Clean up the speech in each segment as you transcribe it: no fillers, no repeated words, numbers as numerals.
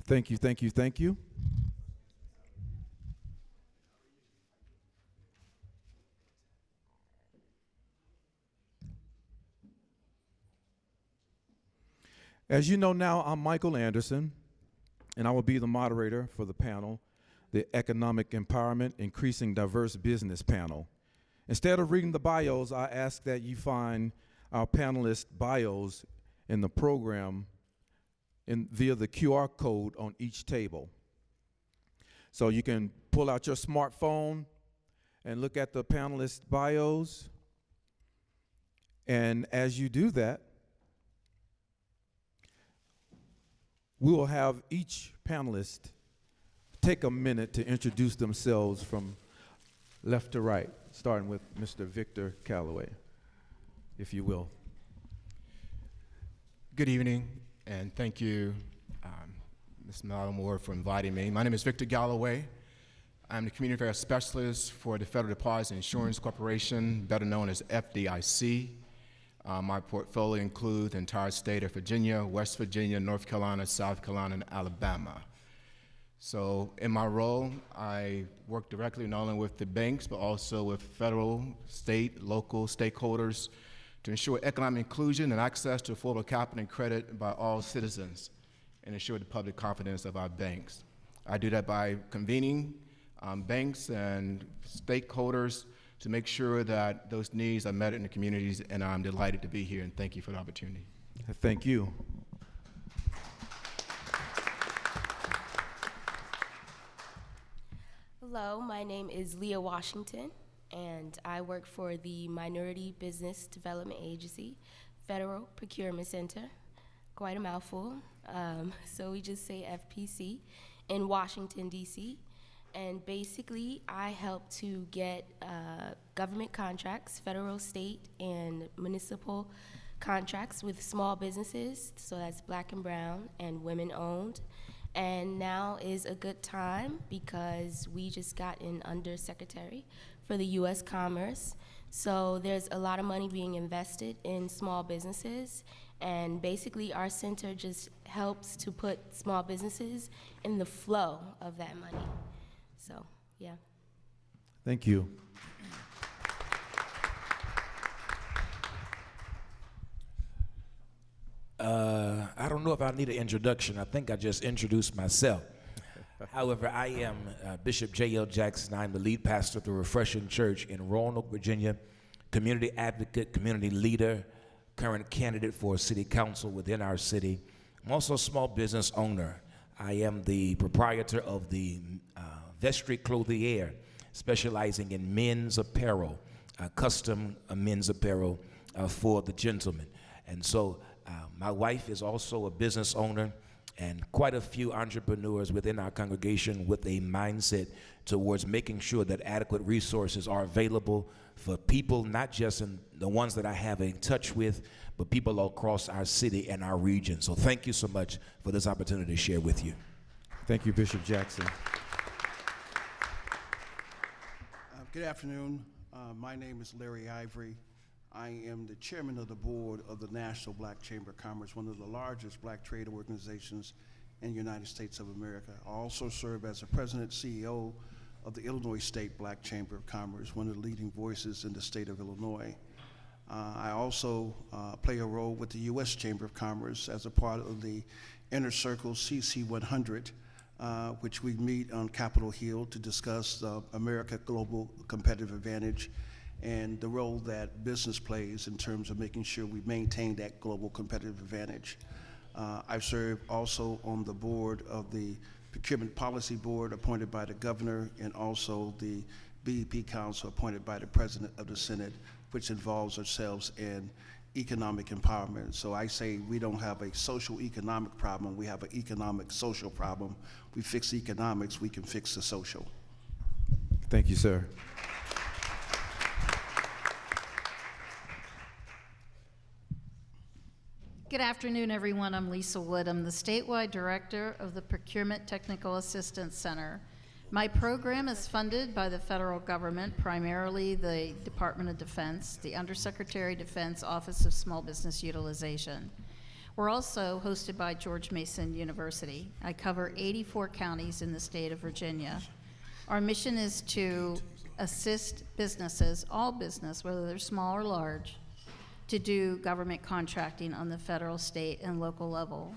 Thank you, thank you, thank you. As you know now, I'm Michael Anderson, and I will be the moderator for the panel, the Economic Empowerment Increasing Diverse Business panel. Instead of reading the bios, I ask that you find our panelists' bios in the program via the QR code on each table. So you can pull out your smartphone and look at the panelists' bios. And as you do that, we will have each panelist take a minute to introduce themselves from left to right, starting with Mr. Victor Calloway, if you will. Good evening, and thank you, Ms. Malamore, for inviting me. My name is Victor Galloway. I'm the Community Affairs Specialist for the Federal Deposit Insurance Corporation, better known as FDIC. My portfolio includes the entire state of Virginia, West Virginia, North Carolina, South Carolina, and Alabama. So in my role, I work directly not only with the banks, but also with federal, state, local stakeholders to ensure economic inclusion and access to affordable capital and credit by all citizens and ensure the public confidence of our banks. I do that by convening banks and stakeholders to make sure that those needs are met in the communities, and I'm delighted to be here, and thank you for the opportunity. Thank you. Hello, my name is Leah Washington, and I work for the Minority Business Development Agency, Federal Procurement Center, quite a mouthful, so we just say FPC, in Washington, D.C., and basically I help to get government contracts, federal, state, and municipal contracts with small businesses, so that's Black and brown and women-owned. And now is a good time because we just got an undersecretary for the U.S. Commerce. So there's a lot of money being invested in small businesses, and basically our center just helps to put small businesses in the flow of that money. So, yeah. Thank you. I don't know if I need an introduction. I think I just introduced myself. However, I am Bishop J.L. Jackson. I'm the lead pastor of the Refreshing Church in Roanoke, Virginia, community advocate, community leader, current candidate for city council within our city. I'm also a small business owner. I am the proprietor of the Vestry Clothier, specializing in men's apparel, custom men's apparel for the gentlemen. And so my wife is also a business owner, and quite a few entrepreneurs within our congregation with a mindset towards making sure that adequate resources are available for people, not just in the ones that I have in touch with, but people across our city and our region. So thank you so much for this opportunity to share with you. Thank you, Bishop Jackson. Good afternoon. My name is Larry Ivory. I am the chairman of the board of the National Black Chamber of Commerce, one of the largest black trade organizations in the United States of America. I also serve as the president CEO of the Illinois State Black Chamber of Commerce, one of the leading voices in the state of Illinois. I also play a role with the U.S. Chamber of Commerce as a part of the Inner Circle CC 100, which we meet on Capitol Hill to discuss America Global Competitive Advantage and the role that business plays in terms of making sure we maintain that global competitive advantage. I've served also on the board of the Procurement Policy Board appointed by the governor, and also the BEP Council appointed by the President of the Senate, which involves ourselves in economic empowerment. So I say we don't have a social economic problem, we have an economic social problem. We fix economics, we can fix the social. Thank you, sir. Good afternoon, everyone. I'm Lisa Wood. I'm the statewide director of the Procurement Technical Assistance Center. My program is funded by the federal government, primarily the Department of Defense, the Undersecretary of Defense Office of Small Business Utilization. We're also hosted by George Mason University. I cover 84 counties in the state of Virginia. Our mission is to assist businesses, all business, whether they're small or large, to do government contracting on the federal, state, and local level.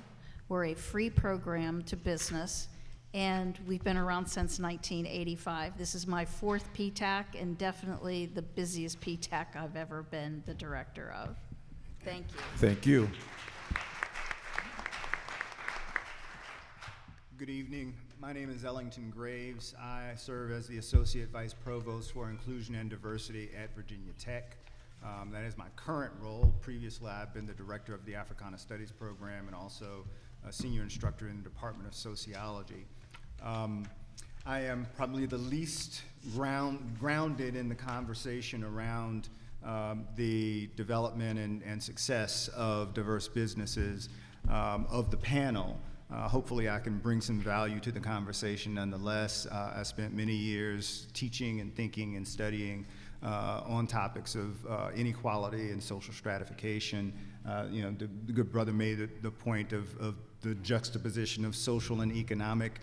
We're a free program to business, and we've been around since 1985. This is my 4th PTAC, and definitely the busiest PTAC I've ever been the director of. Thank you. Thank you. Good evening. My name is Ellington Graves. I serve as the Associate Vice Provost for Inclusion and Diversity at Virginia Tech. That is my current role. Previously, I've been the Director of the Africana Studies Program and also a Senior Instructor in the Department of Sociology. I am probably the least grounded in the conversation around the development and success of diverse businesses of the panel. Hopefully I can bring some value to the conversation nonetheless. I spent many years teaching and thinking and studying on topics of inequality and social stratification. The good brother made the point of the juxtaposition of social and economic.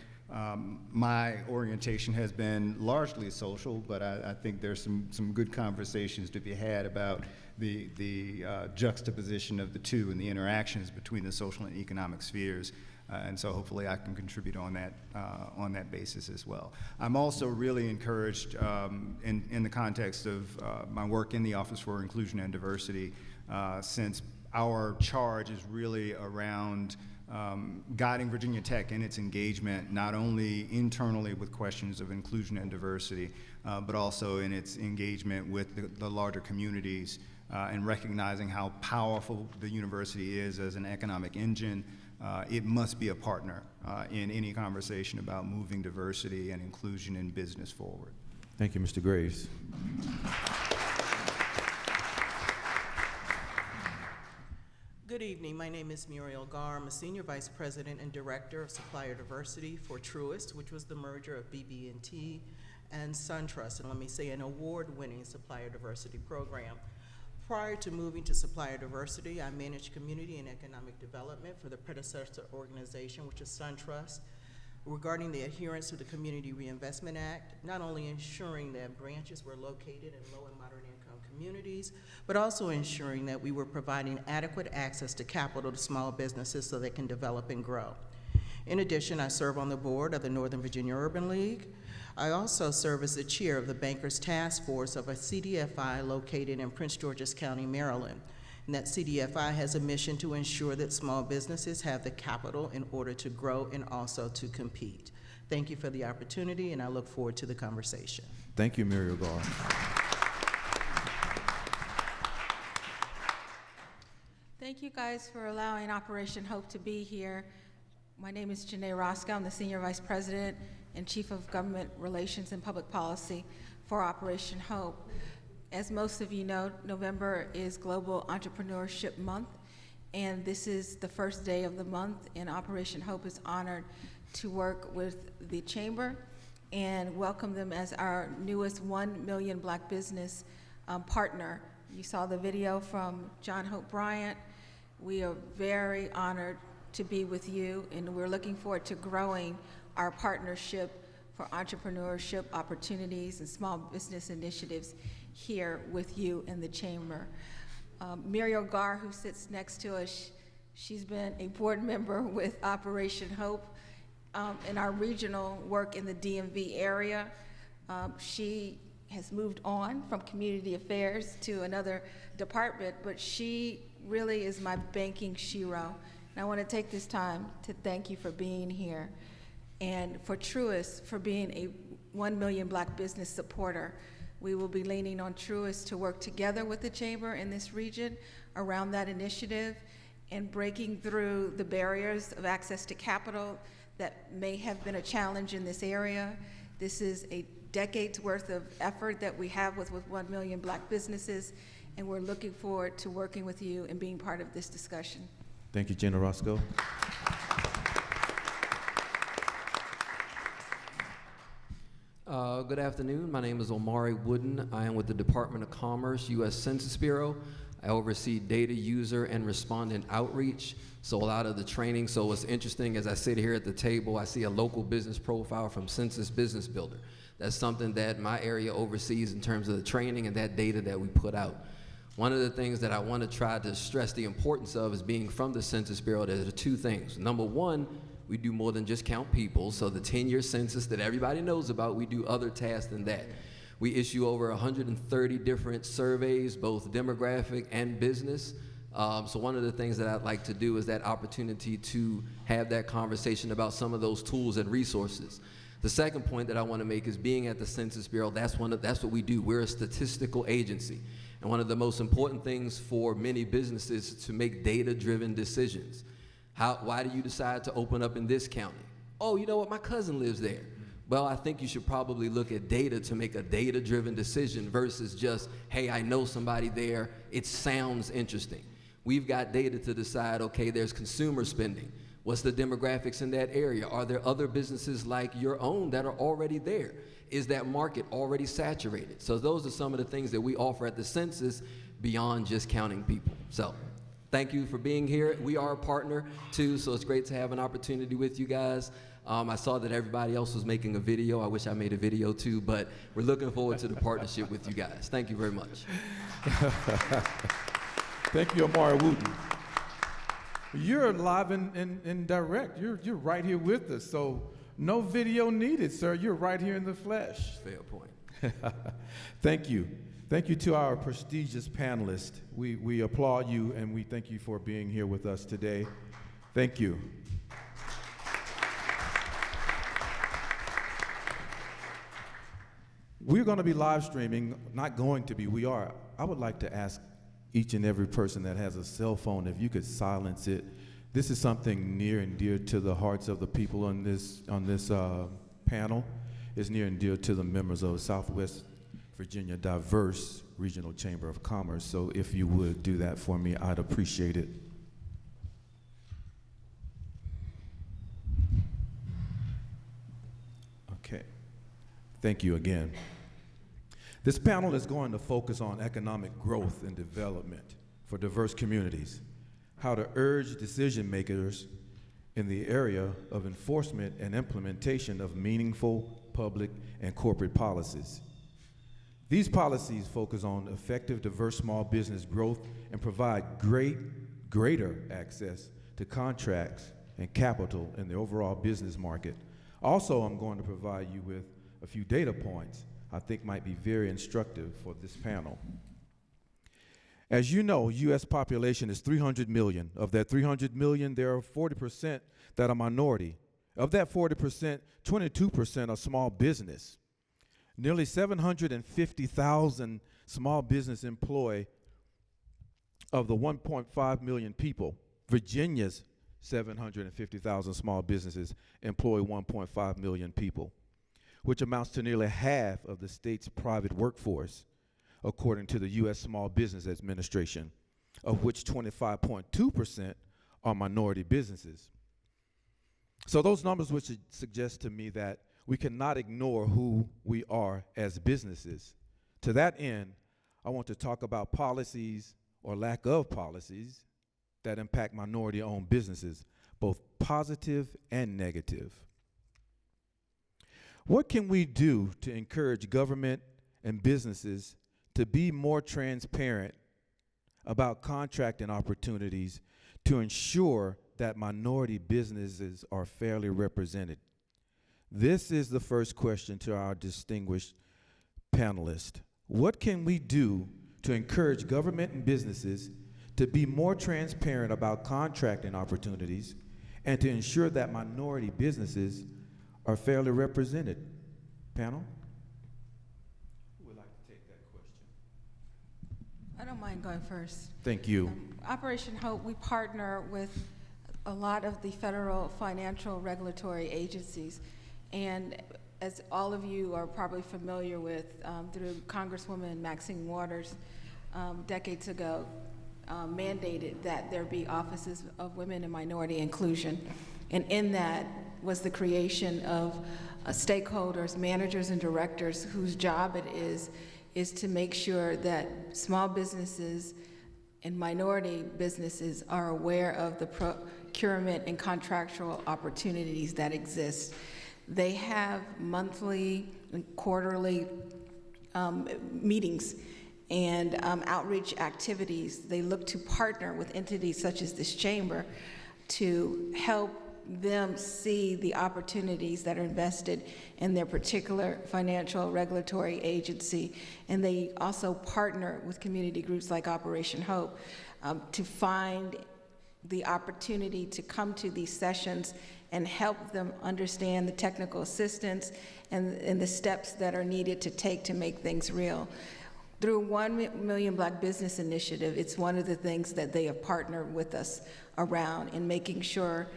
My orientation has been largely social, but I think there's some good conversations to be had about the juxtaposition of the two and the interactions between the social and economic spheres. And so hopefully I can contribute on that basis as well. I'm also really encouraged in the context of my work in the Office for Inclusion and Diversity, since our charge is really around guiding Virginia Tech in its engagement, not only internally with questions of inclusion and diversity, but also in its engagement with the larger communities, and recognizing how powerful the university is as an economic engine. It must be a partner in any conversation about moving diversity and inclusion in business forward. Thank you, Mr. Graves. Good evening. My name is Muriel Gar. I'm a Senior Vice President and Director of Supplier Diversity for Truist, which was the merger of BB&T and SunTrust, and let me say an award-winning supplier diversity program. Prior to moving to supplier diversity, I managed community and economic development for the predecessor organization, which is SunTrust, regarding the adherence to the Community Reinvestment Act, not only ensuring that branches were located in low and moderate income communities, but also ensuring that we were providing adequate access to capital to small businesses so they can develop and grow. In addition, I serve on the board of the Northern Virginia Urban League. I also serve as the chair of the Bankers Task Force of a CDFI located in Prince George's County, Maryland. And that CDFI has a mission to ensure that small businesses have the capital in order to grow and also to compete. Thank you for the opportunity, and I look forward to the conversation. Thank you, Muriel Gar. Thank you guys for allowing Operation Hope to be here. My name is Janae Roscoe. I'm the Senior Vice President and Chief of Government Relations and Public Policy for Operation Hope. As most of you know, November is Global Entrepreneurship Month, and this is the first day of the month, and Operation Hope is honored to work with the Chamber and welcome them as our newest 1 Million Black Business partner. You saw the video from John Hope Bryant. We are very honored to be with you, and we're looking forward to growing our partnership for entrepreneurship opportunities and small business initiatives here with you in the Chamber. Muriel Gar, who sits next to us, she's been a board member with Operation Hope in our regional work in the DMV area. She has moved on from community affairs to another department, but she really is my banking shero. And I want to take this time to thank you for being here, and for Truist for being a 1 Million Black Business supporter. We will be leaning on Truist to work together with the Chamber in this region around that initiative and breaking through the barriers of access to capital that may have been a challenge in this area. This is a decade's worth of effort that we have with 1 Million Black businesses, and we're looking forward to working with you and being part of this discussion. Thank you, Jenna Roscoe. Good afternoon. My name is Omari Wooden. I am with the Department of Commerce, U.S. Census Bureau. I oversee data user and respondent outreach. So a lot of the training. So what's interesting as I sit here at the table, I see a local business profile from Census Business Builder. That's something that my area oversees in terms of the training and that data that we put out. One of the things that I want to try to stress the importance of is being from the Census Bureau. There's two things. Number one, we do more than just count people. So the 10-year census that everybody knows about, we do other tasks than that. We issue over 130 different surveys, both demographic and business. So one of the things that I'd like to do is that opportunity to have that conversation about some of those tools and resources. The second point that I want to make is being at the Census Bureau, that's what we do. We're a statistical agency. And one of the most important things for many businesses is to make data-driven decisions. Why do you decide to open up in this county? Oh, you know what, my cousin lives there. Well, I think you should probably look at data to make a data-driven decision versus just, hey, I know somebody there, it sounds interesting. We've got data to decide, okay, there's consumer spending. What's the demographics in that area? Are there other businesses like your own that are already there? Is that market already saturated? So those are some of the things that we offer at the census beyond just counting people. So thank you for being here. We are a partner too, so it's great to have an opportunity with you guys. I saw that everybody else was making a video. I wish I made a video too, but we're looking forward to the partnership with you guys. Thank you very much. Thank you, Amari Wooten. You're live and direct. You're right here with us, so no video needed, sir. You're right here in the flesh. Fair point. Thank you. Thank you to our prestigious panelists. We applaud you, and we thank you for being here with us today. Thank you. We're going to be live streaming, not going to be, we are. I would like to ask each and every person that has a cell phone if you could silence it. This is something near and dear to the hearts of the people on this panel. It's near and dear to the members of Southwest Virginia Diverse Regional Chamber of Commerce. So if you would do that for me, I'd appreciate it. Okay. Thank you again. This panel is going to focus on economic growth and development for diverse communities, how to urge decision makers in the area of enforcement and implementation of meaningful public and corporate policies. These policies focus on effective diverse small business growth and provide greater access to contracts and capital in the overall business market. Also, I'm going to provide you with a few data points I think might be very instructive for this panel. As you know, U.S. population is 300 million. Of that 300 million, there are 40% that are minority. Of that 40%, 22% are small business. Nearly 750,000 small business employ of the 1.5 million people. Virginia's 750,000 small businesses employ 1.5 million people, which amounts to nearly half of the state's private workforce, according to the U.S. Small Business Administration, of which 25.2% are minority businesses. So those numbers would suggest to me that we cannot ignore who we are as businesses. To that end, I want to talk about policies or lack of policies that impact minority-owned businesses, both positive and negative. What can we do to encourage government and businesses to be more transparent about contracting opportunities to ensure that minority businesses are fairly represented? This is the first question to our distinguished panelists. What can we do to encourage government and businesses to be more transparent about contracting opportunities and to ensure that minority businesses are fairly represented? Panel? Who would like to take that question? I don't mind going first. Thank you. Operation Hope, we partner with a lot of the federal financial regulatory agencies. And as all of you are probably familiar with, through Congresswoman Maxine Waters, decades ago, mandated that there be offices of women and minority inclusion. And in that was the creation of stakeholders, managers, and directors whose job it is to make sure that small businesses and minority businesses are aware of the procurement and contractual opportunities that exist. They have monthly and quarterly meetings and outreach activities. They look to partner with entities such as this chamber to help them see the opportunities that are invested in their particular financial regulatory agency. And they also partner with community groups like Operation Hope to find the opportunity to come to these sessions and help them understand the technical assistance and the steps that are needed to take to make things real. Through 1 Million Black Business Initiative, it's one of the things that they have partnered with us around in making sure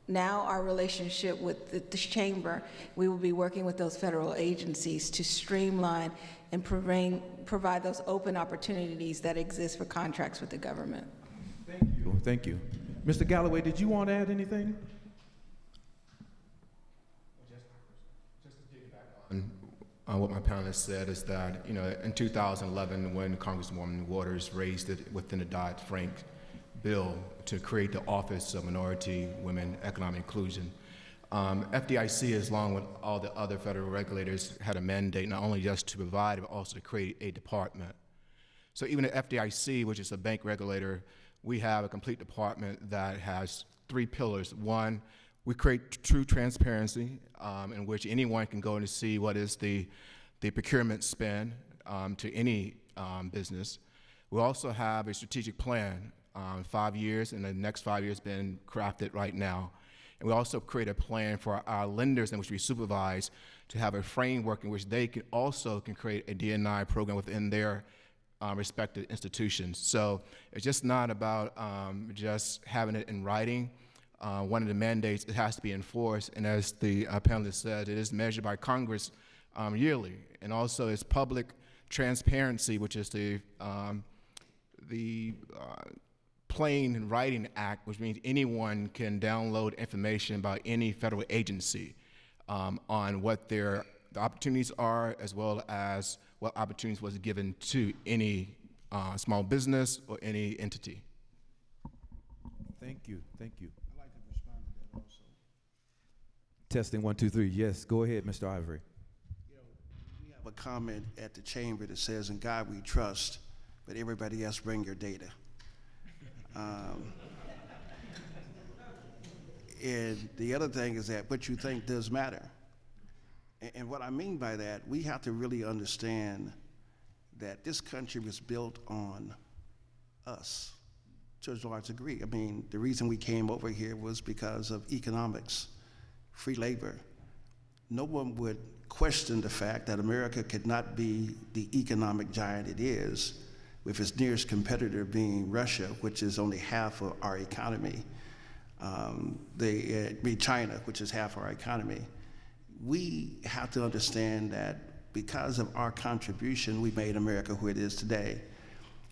now our relationship with the chamber, we will be working with those federal agencies to streamline and provide those open opportunities that exist for contracts with the government. Thank you. Thank you. Mr. Galloway, did you want to add anything? On what my panelist said is that, in 2011, when Congresswoman Waters raised it within the Dodd-Frank bill to create the Office of Minority Women Economic Inclusion, FDIC, along with all the other federal regulators, had a mandate not only just to provide, but also to create a department. So even at FDIC, which is a bank regulator, we have a complete department that has 3 pillars. One, we create true transparency in which anyone can go and see what is the procurement spend to any business. We also have a strategic plan, 5 years, and the next 5 years being crafted right now. And we also create a plan for our lenders in which we supervise to have a framework in which they can create a D&I program within their respective institutions. So it's just not about just having it in writing. One of the mandates, it has to be enforced, and as the panelist said, it is measured by Congress yearly. And also it's public transparency, which is the Plain Writing Act, which means anyone can download information about any federal agency on what the opportunities are, as well as what opportunities was given to any small business or any entity. Thank you. Thank you. I'd like to respond to that also. Testing 1, 2, 3. Yes, go ahead, Mr. Ivory. We have a comment at the chamber that says, "In God we trust, but everybody else bring your data." And the other thing is that what you think does matter. And what I mean by that, we have to really understand that this country was built on us, to a large degree. I mean, the reason we came over here was because of economics, free labor. No one would question the fact that America could not be the economic giant it is, with its nearest competitor being Russia, which is only half of our economy. China, which is half our economy. We have to understand that because of our contribution, we made America who it is today.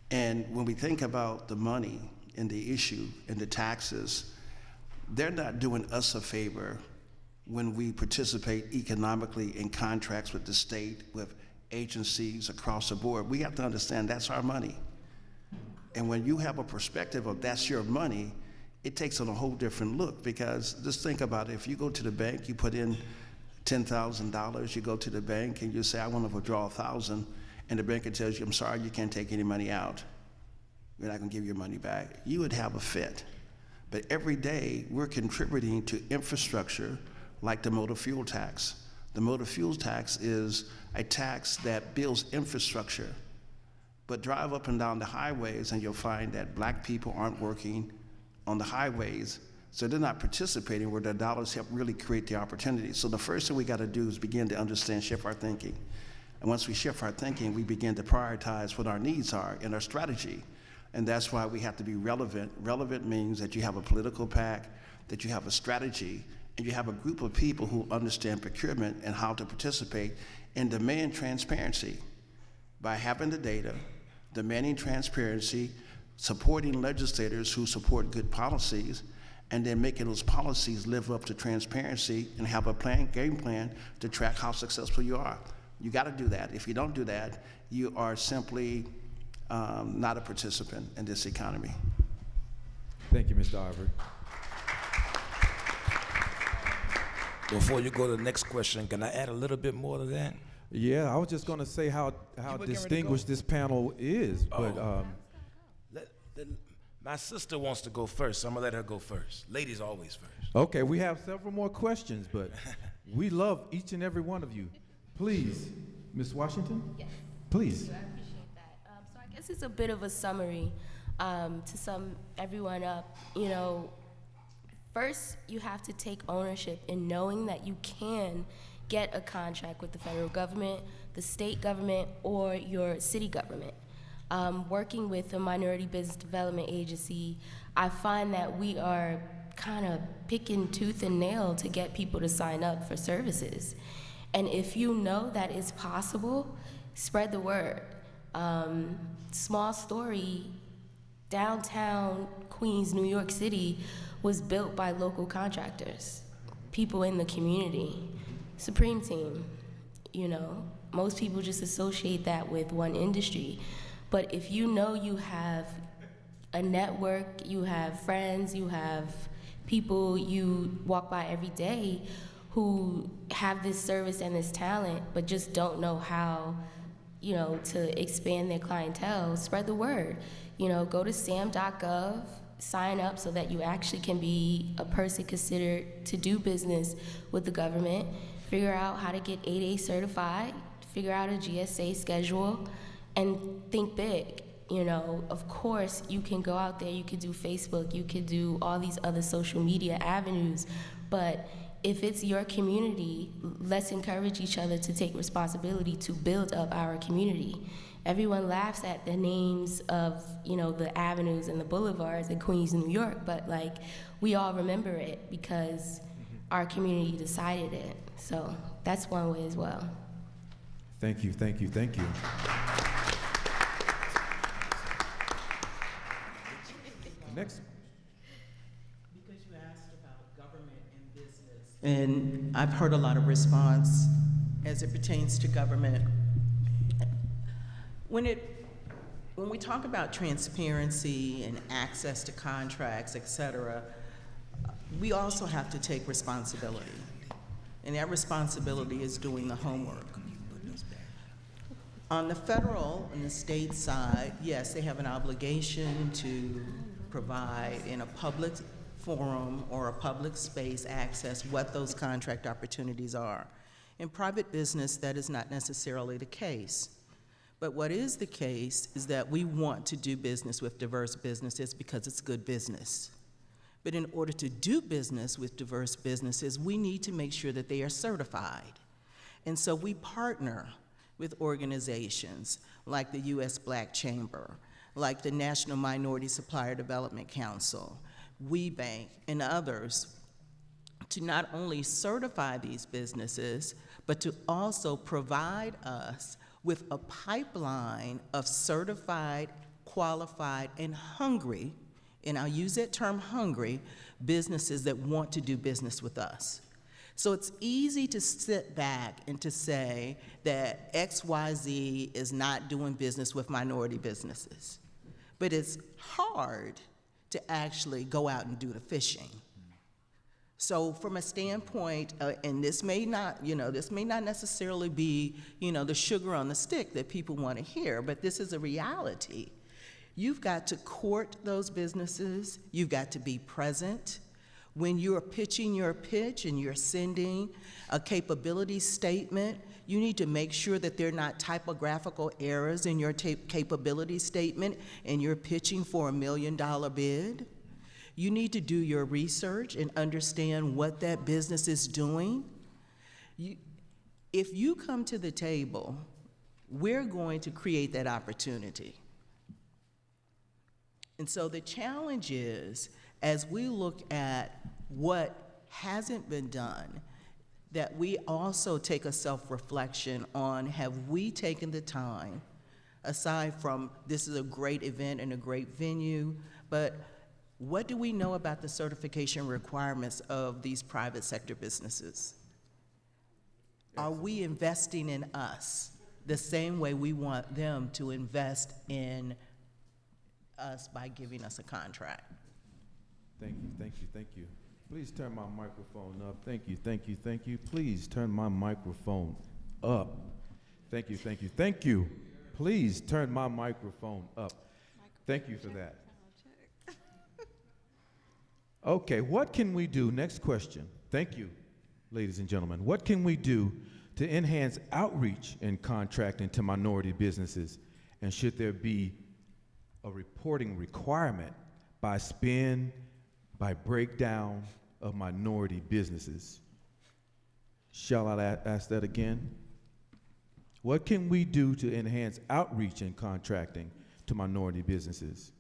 And when we think about the money and the issue and the taxes, they're not doing us a favor when we participate economically in contracts with the state, with agencies across the board. We have to understand that's our money. And when you have a perspective of that's your money, it takes on a whole different look, because just think about it. If you go to the bank, you put in $10,000, you go to the bank and you say, I want to withdraw 1,000, and the banker tells you, I'm sorry, you can't take any money out. We're not going to give your money back. You would have a fit. But every day we're contributing to infrastructure like the motor fuel tax. The motor fuel tax is a tax that builds infrastructure. But drive up and down the highways and you'll find that black people aren't working on the highways, so they're not participating where their dollars help really create the opportunities. So the first thing we got to do is begin to understand, shift our thinking. And once we shift our thinking, we begin to prioritize what our needs are in our strategy. And that's why we have to be relevant. Relevant means that you have a political pack, that you have a strategy, and you have a group of people who understand procurement and how to participate and demand transparency. By having the data, demanding transparency, supporting legislators who support good policies, and then making those policies live up to transparency and have a game plan to track how successful you are. You got to do that. If you don't do that, you are simply not a participant in this economy. Thank you, Mr. Ivory. Before you go to the next question, can I add a little bit more to that? Yeah, I was just going to say how were getting ready to distinguished go. this panel is, but My sister wants to go first, so I'm gonna let her go first. Ladies always first. okay, we have several more questions, but we love each and every one of you. Please, Ms. Washington? Yes. Please. I appreciate that. So I guess it's a bit of a summary to sum everyone up. You know, first you have to take ownership in knowing that you can get a contract with the federal government, the state government, or your city government. Working with a minority business development agency, I find that we are kind of picking tooth and nail to get people to sign up for services. And if you know that it's possible, spread the word. Small story, downtown Queens, New York City was built by local contractors, people in the community. Supreme Team, you know, most people just associate that with one industry. But if you know you have a network, you have friends, you have people you walk by every day who have this service and this talent, but just don't know how, you know, to expand their clientele, spread the word. You know, go to sam.gov, sign up so that you actually can be a person considered to do business with the government, figure out how to get 8A certified, figure out a GSA schedule, and think big. You know, of course, you can go out there, you could do Facebook, you could do all these other social media avenues, but if it's your community, let's encourage each other to take responsibility to build up our community. Everyone laughs at the names of, you know, the avenues and the boulevards in Queens, New York, but like, we all remember it because our community decided it. So that's one way as well. Thank you, thank you, thank you. Next. Because you asked about government and business. And I've heard a lot of response as it pertains to government. When we talk about transparency and access to contracts, et cetera, we also have to take responsibility. And that responsibility is doing the homework. On the federal and the state side, yes, they have an obligation to provide in a public forum or a public space access what those contract opportunities are. In private business, that is not necessarily the case. But what is the case is that we want to do business with diverse businesses because it's good business. But in order to do business with diverse businesses, we need to make sure that they are certified. And so we partner with organizations like the U.S. Black Chamber, like the National Minority Supplier Development Council, WeBank, and others to not only certify these businesses, but to also provide us with a pipeline of certified, qualified, and hungry, and I'll use that term hungry, businesses that want to do business with us. So it's easy to sit back and to say that XYZ is not doing business with minority businesses. But it's hard to actually go out and do the fishing. So from a standpoint, and this may not necessarily be, the sugar on the stick that people want to hear, but this is a reality. You've got to court those businesses. You've got to be present. When you're pitching your pitch and you're sending a capability statement, you need to make sure that there are not typographical errors in your capability statement and you're pitching for $1 million bid. You need to do your research and understand what that business is doing. If you come to the table, we're going to create that opportunity. And so the challenge is, as we look at what hasn't been done, that we also take a self-reflection on, have we taken the time, aside from this is a great event and a great venue, but what do we know about the certification requirements of these private sector businesses? Are we investing in us? the same way we want them to invest in us by giving us a contract. Thank you, thank you, thank you. Please turn my microphone up. Thank you, thank you, thank you. Please turn my microphone up. Thank you, thank you, thank you. Please turn my microphone up. Thank you for that. Okay, what can we do? Next question. Thank you, ladies and gentlemen. What can we do to enhance outreach and contracting to minority businesses? And should there be a reporting requirement by spend, by breakdown of minority businesses? Shall I ask that again? What can we do to enhance outreach and contracting to minority businesses?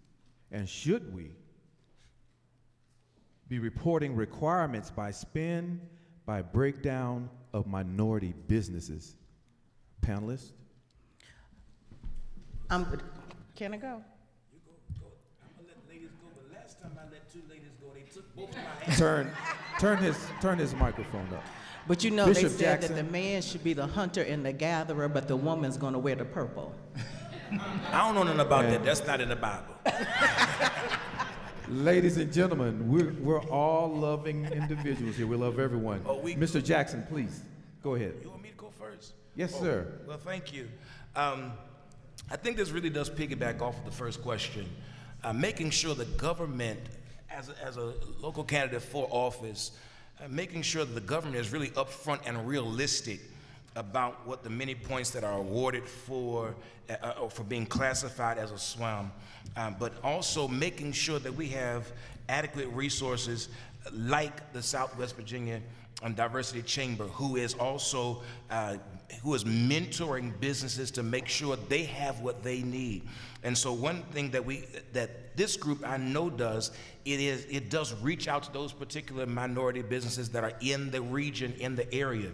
And should we be reporting requirements by spend, by breakdown of minority businesses? Panelists? Can I go? I'm gonna let ladies go, but last time I let two ladies go, they took both of my hands. Turn his microphone up. But you know, Bishop they said Jackson. that the man should be the hunter and the gatherer, but the woman's gonna wear the purple. I don't know nothing about that. That's not in the Bible. Ladies and gentlemen, we're all loving individuals here. We love everyone. Mr. Jackson, please, go ahead. You want me to go first? Yes, sir. Well, thank you. I think this really does piggyback off of the first question. Making sure the government, as a local candidate for office, making sure that the government is really upfront and realistic about what the many points that are awarded for being classified as a SWAM, but also making sure that we have adequate resources like the Southwest Virginia Diversity Chamber, who is also who is mentoring businesses to make sure they have what they need. And so one thing that this group I know does, it does reach out to those particular minority businesses that are in the region, in the area.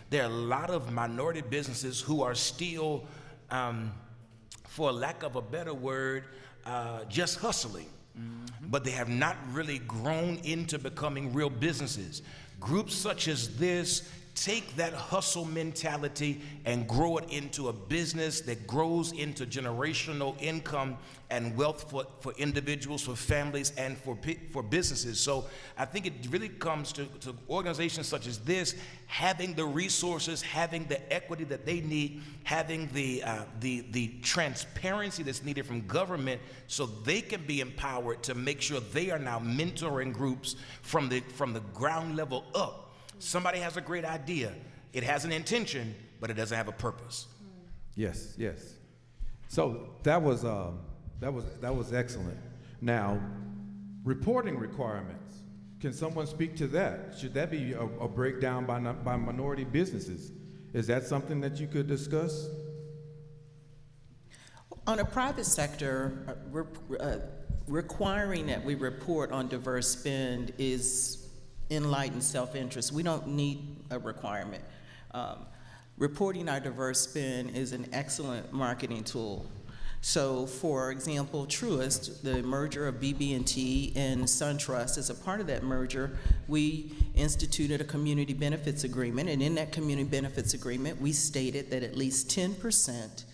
There are a lot of minority businesses who are still, for lack of a better word, just hustling. But they have not really grown into becoming real businesses. Groups such as this take that hustle mentality and grow it into a business that grows into generational income and wealth for individuals, for families, and for businesses. So I think it really comes to organizations such as this having the resources, having the equity that they need, having the transparency that's needed from government, so they can be empowered to make sure they are now mentoring groups from the ground level up. Somebody has a great idea. It has an intention, but it doesn't have a purpose. Yes, yes. So that was excellent. Now, reporting requirements. Can someone speak to that? Should that be a breakdown by minority businesses? Is that something that you could discuss? On a private sector, requiring that we report on diverse spend is enlightened self-interest. We don't need a requirement. Reporting our diverse spend is an excellent marketing tool. So, for example, Truist, the merger of BB&T and SunTrust, as a part of that merger, we instituted a community benefits agreement, and in that community benefits agreement, we stated that at least 10%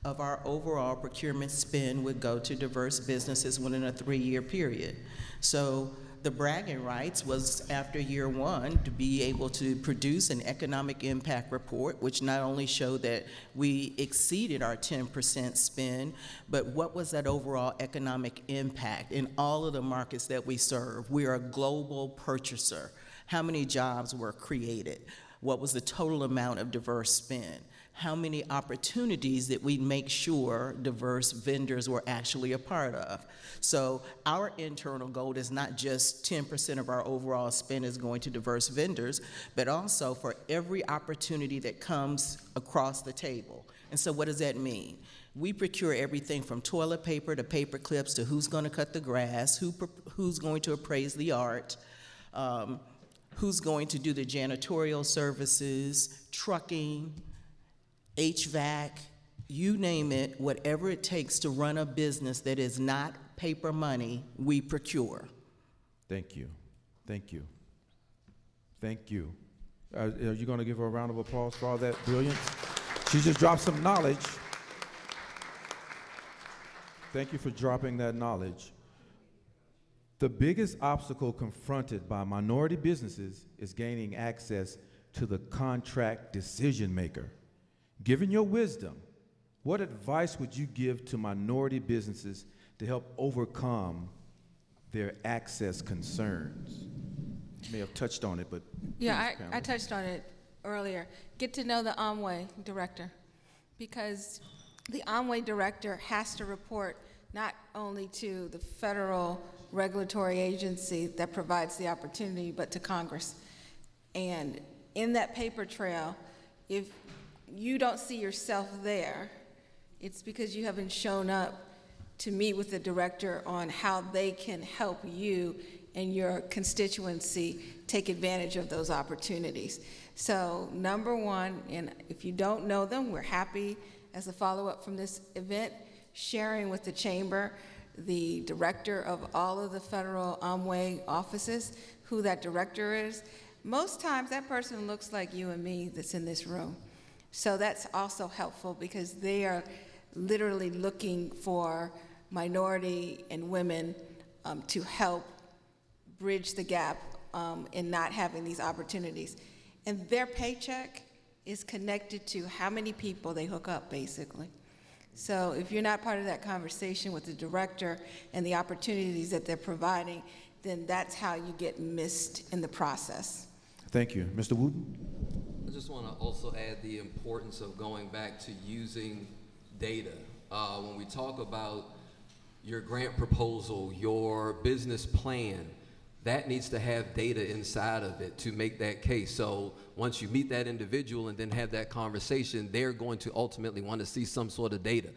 of our overall procurement spend would go to diverse businesses within a 3-year period. So the bragging rights was, after year 1, to be able to produce an economic impact report, which not only showed that we exceeded our 10% spend, but what was that overall economic impact in all of the markets that we serve. We are a global purchaser. How many jobs were created? What was the total amount of diverse spend? How many opportunities did we make sure diverse vendors were actually a part of? So our internal goal is not just 10% of our overall spend is going to diverse vendors, but also for every opportunity that comes across the table. And so what does that mean? We procure everything from toilet paper to paper clips to who's going to cut the grass, who's going to appraise the art, who's going to do the janitorial services, trucking, HVAC, you name it, whatever it takes to run a business that is not paper money, we procure. Thank you. Thank you. Thank you. Are you going to give her a round of applause for all that brilliance? She just dropped some knowledge. Thank you for dropping that knowledge. The biggest obstacle confronted by minority businesses is gaining access to the contract decision maker. Given your wisdom, what advice would you give to minority businesses to help overcome their access concerns? You may have touched on it, but Yeah, please, I Pamela. touched on it earlier. Get to know the Amway director, because the Amway director has to report not only to the federal regulatory agency that provides the opportunity, but to Congress. And in that paper trail, if you don't see yourself there, it's because you haven't shown up to meet with the director on how they can help you and your constituency take advantage of those opportunities. So number one, and if you don't know them, we're happy as a follow-up from this event, sharing with the chamber the director of all of the federal Amway offices, who that director is. Most times that person looks like you and me that's in this room. So that's also helpful, because they are literally looking for minority and women to help bridge the gap in not having these opportunities. And their paycheck is connected to how many people they hook up, basically. So if you're not part of that conversation with the director and the opportunities that they're providing, then that's how you get missed in the process. Thank you. Mr. Wooten? I just want to also add the importance of going back to using data. When we talk about your grant proposal, your business plan, that needs to have data inside of it to make that case. So once you meet that individual and then have that conversation, they're going to ultimately want to see some sort of data.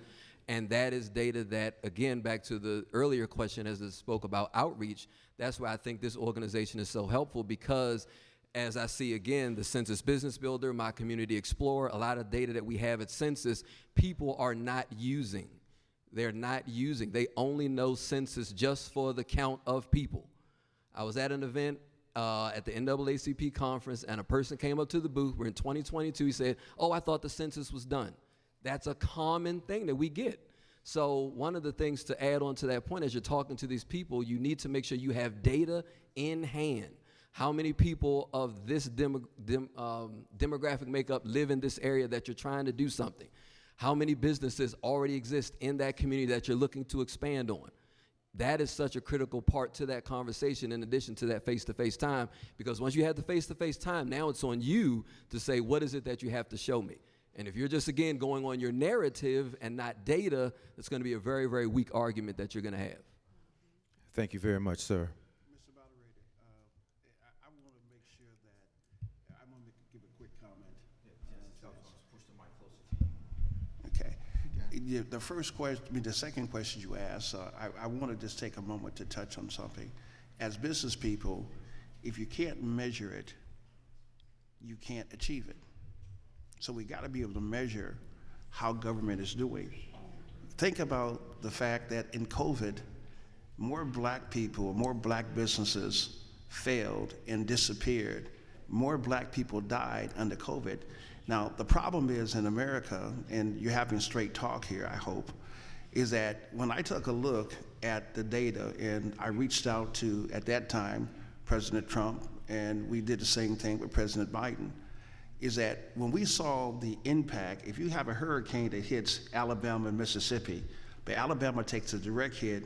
And that is data that, again, back to the earlier question as it spoke about outreach, that's why I think this organization is so helpful, because as I see, again, the Census Business Builder, My Community Explorer, a lot of data that we have at Census, people are not using. They're not using. They only know Census just for the count of people. I was at an event at the NAACP conference, and a person came up to the booth. We're in 2022. He said, "Oh, I thought the census was done." That's a common thing that we get. So one of the things to add on to that point, as you're talking to these people, you need to make sure you have data in hand. How many people of this demographic makeup live in this area that you're trying to do something? How many businesses already exist in that community that you're looking to expand on? That is such a critical part to that conversation, in addition to that face-to-face time, because once you have the face-to-face time, now it's on you to say, what is it that you have to show me? And if you're just, again, going on your narrative and not data, it's going to be a very, very weak argument that you're going to have. Thank you very much, sir. Mr. Moderator, I want to make sure that I'm going to give a quick comment. Push the mic closer to you. Okay. The first question, the second question you asked, I want to just take a moment to touch on something. As business people, if you can't measure it, you can't achieve it. So we got to be able to measure how government is doing. Think about the fact that in COVID, more black people, more black businesses failed and disappeared. More black people died under COVID. Now, the problem is in America, and you're having straight talk here, I hope, is that when I took a look at the data, and I reached out to, at that time, President Trump, and we did the same thing with President Biden, is that when we saw the impact, if you have a hurricane that hits Alabama and Mississippi, but Alabama takes a direct hit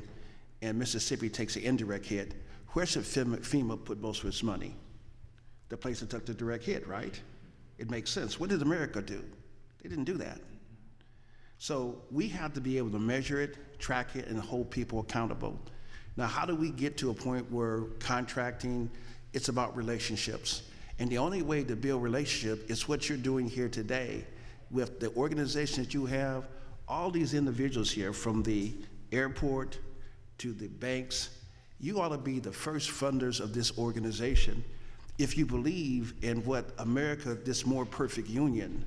and Mississippi takes an indirect hit, where should FEMA put most of its money? The place that took the direct hit, right? It makes sense. What did America do? They didn't do that. So we have to be able to measure it, track it, and hold people accountable. Now, how do we get to a point where contracting, it's about relationships? And the only way to build relationship is what you're doing here today with the organization that you have, all these individuals here, from the airport to the banks. You ought to be the first funders of this organization if you believe in what America, this more perfect union,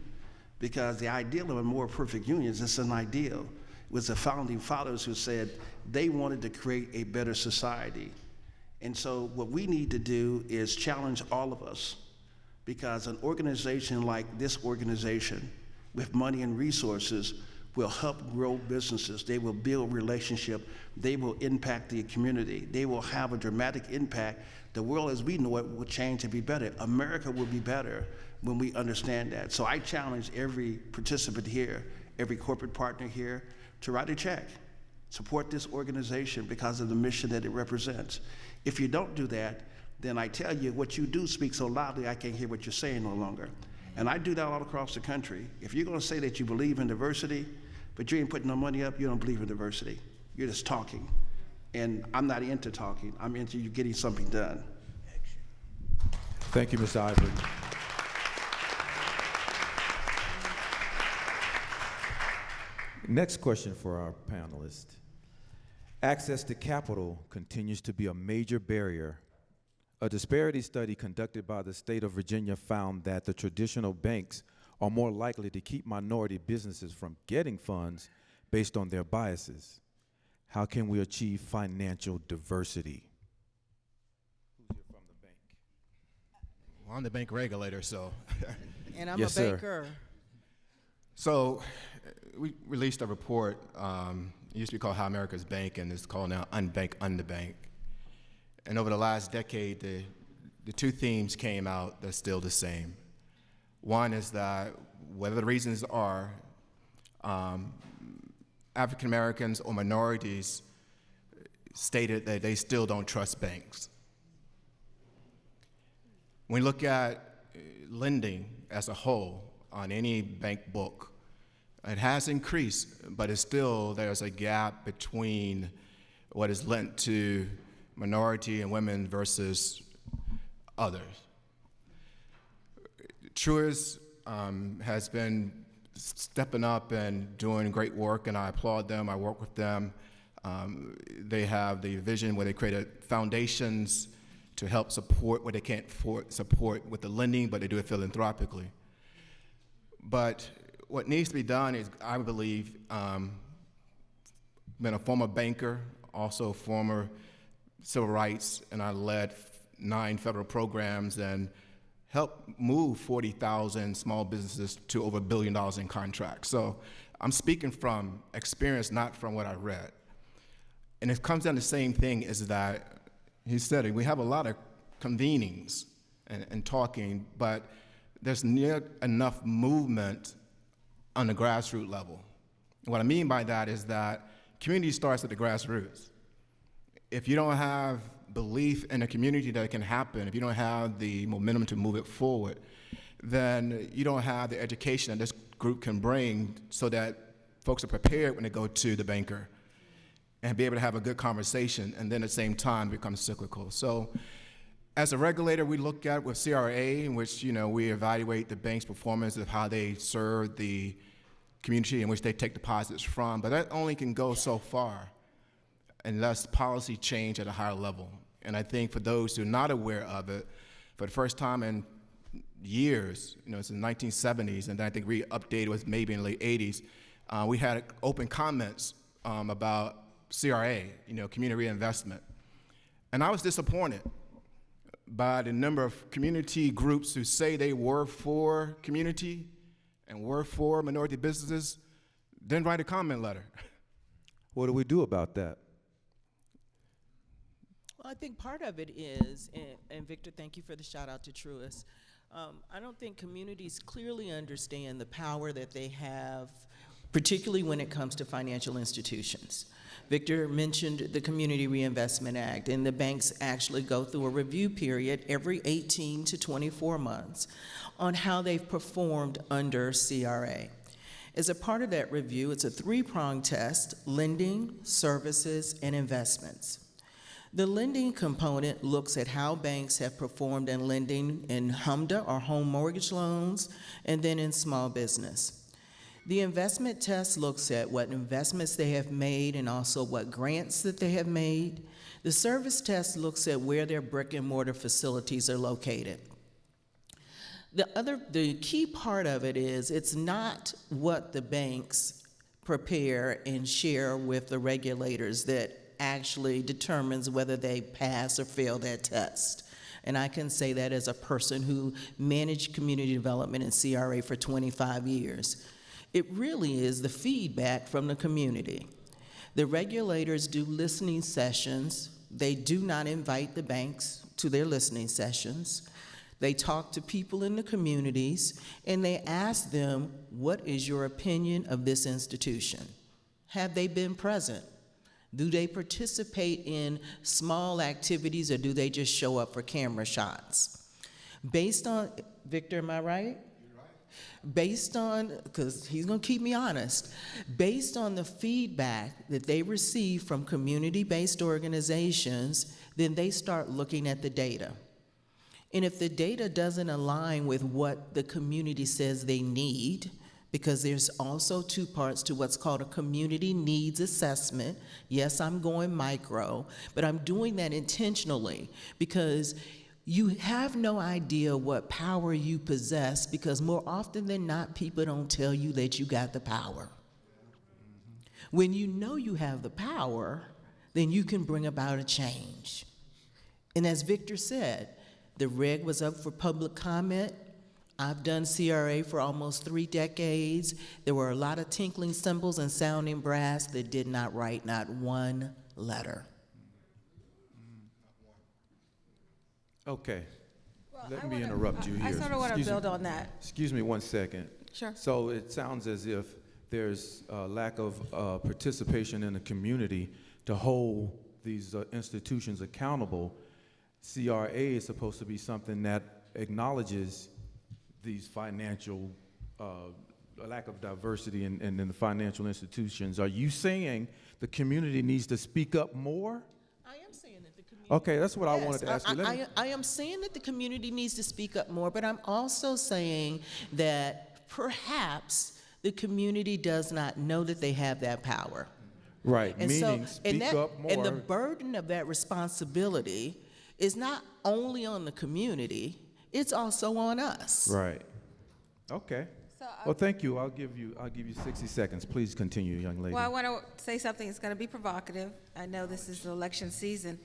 because the ideal of a more perfect union is it's an ideal. It was the founding fathers who said they wanted to create a better society. And so what we need to do is challenge all of us, because an organization like this organization with money and resources will help grow businesses. They will build relationship. They will impact the community. They will have a dramatic impact. The world as we know it will change and be better. America will be better when we understand that. So I challenge every participant here, every corporate partner here, to write a check. Support this organization because of the mission that it represents. If you don't do that, then I tell you, what you do speaks so loudly I can't hear what you're saying no longer. And I do that all across the country. If you're going to say that you believe in diversity, but you ain't putting no money up, you don't believe in diversity. You're just talking. And I'm not into talking. I'm into you getting something done. Thank you, Mr. Ivory. Next question for our panelists. Access to capital continues to be a major barrier. A disparity study conducted by the state of Virginia found that the traditional banks are more likely to keep minority businesses from getting funds based on their biases. How can we achieve financial diversity? Who's here from the bank? Well, I'm the bank regulator, so. And I'm Yes, a sir. banker. So we released a report, it used to be called How America's Bank, and it's called now Unbank, Underbank. And over the last decade, the two themes came out that's still the same. One is that whether the reasons are African Americans or minorities stated that they still don't trust banks. When we look at lending as a whole on any bank book, it has increased, but it's still, there's a gap between what is lent to minority and women versus others. Truist has been stepping up and doing great work, and I applaud them. I work with them. They have the vision where they created foundations to help support what they can't support with the lending, but they do it philanthropically. But what needs to be done is, I believe, been a former banker, also former civil rights, and I led 9 federal programs and helped move 40,000 small businesses to over $1 billion in contracts. So I'm speaking from experience, not from what I read. And it comes down to the same thing, is that, he said it, we have a lot of convenings and talking, but there's near enough movement on the grassroots level. What I mean by that is that community starts at the grassroots. If you don't have belief in a community that it can happen, if you don't have the momentum to move it forward, then you don't have the education that this group can bring so that folks are prepared when they go to the banker and be able to have a good conversation, and then at the same time become cyclical. So as a regulator, we look at with CRA, in which we evaluate the bank's performance of how they serve the community in which they take deposits from, but that only can go so far unless policy change at a higher level. And I think for those who are not aware of it, for the first time in years, it's in the 1970s, and then I think re-updated was maybe in the late 80s, we had open comments about CRA, community reinvestment. And I was disappointed by the number of community groups who say they were for community and were for minority businesses, didn't write a comment letter. What do we do about that? Well, I think part of it is, and Victor, thank you for the shout out to Truist. I don't think communities clearly understand the power that they have, particularly when it comes to financial institutions. Victor mentioned the Community Reinvestment Act, and the banks actually go through a review period every 18 to 24 months on how they've performed under CRA. As a part of that review, it's a 3-pronged test: lending, services, and investments. The lending component looks at how banks have performed in lending in HMDA, or home mortgage loans, and then in small business. The investment test looks at what investments they have made and also what grants that they have made. The service test looks at where their brick and mortar facilities are located. The key part of it is, it's not what the banks prepare and share with the regulators that actually determines whether they pass or fail that test. And I can say that as a person who managed community development in CRA for 25 years. It really is the feedback from the community. The regulators do listening sessions. They do not invite the banks to their listening sessions. They talk to people in the communities, and they ask them, what is your opinion of this institution? Have they been present? Do they participate in small activities, or do they just show up for camera shots? Based on, Victor, am I right? Based on, because he's going to keep me honest, based on the feedback that they receive from community-based organizations, then they start looking at the data. And if the data doesn't align with what the community says they need, because there's also two parts to what's called a community needs assessment. Yes, I'm going micro, but I'm doing that intentionally because you have no idea what power you possess, because more often than not, people don't tell you that you got the power. When you know you have the power, then you can bring about a change. And as Victor said, the reg was up for public comment. I've done CRA for almost 3 decades. There were a lot of tinkling cymbals and sounding brass that did not write not one letter. Okay. Well, Let I me wanna- interrupt you here. I sort of want to Excuse me. build on that. Excuse me 1 second. Sure. So it sounds as if there's a lack of participation in the community to hold these institutions accountable. CRA is supposed to be something that acknowledges these financial, lack of diversity in the financial institutions. Are you saying the community needs to speak up more? I am saying that the community. Okay, that's what I Yes, wanted to ask you. Let me- I am saying that the community needs to speak up more, but I'm also saying that perhaps the community does not know that they have that power. Right, And meaning so, speak up more. and the burden of that responsibility is not only on the community, it's also on us. Right. Okay. So Well, thank you. I'll give you 60 seconds. Please continue, young lady. Well, I want to say something that's going to be provocative. I know this is the election season,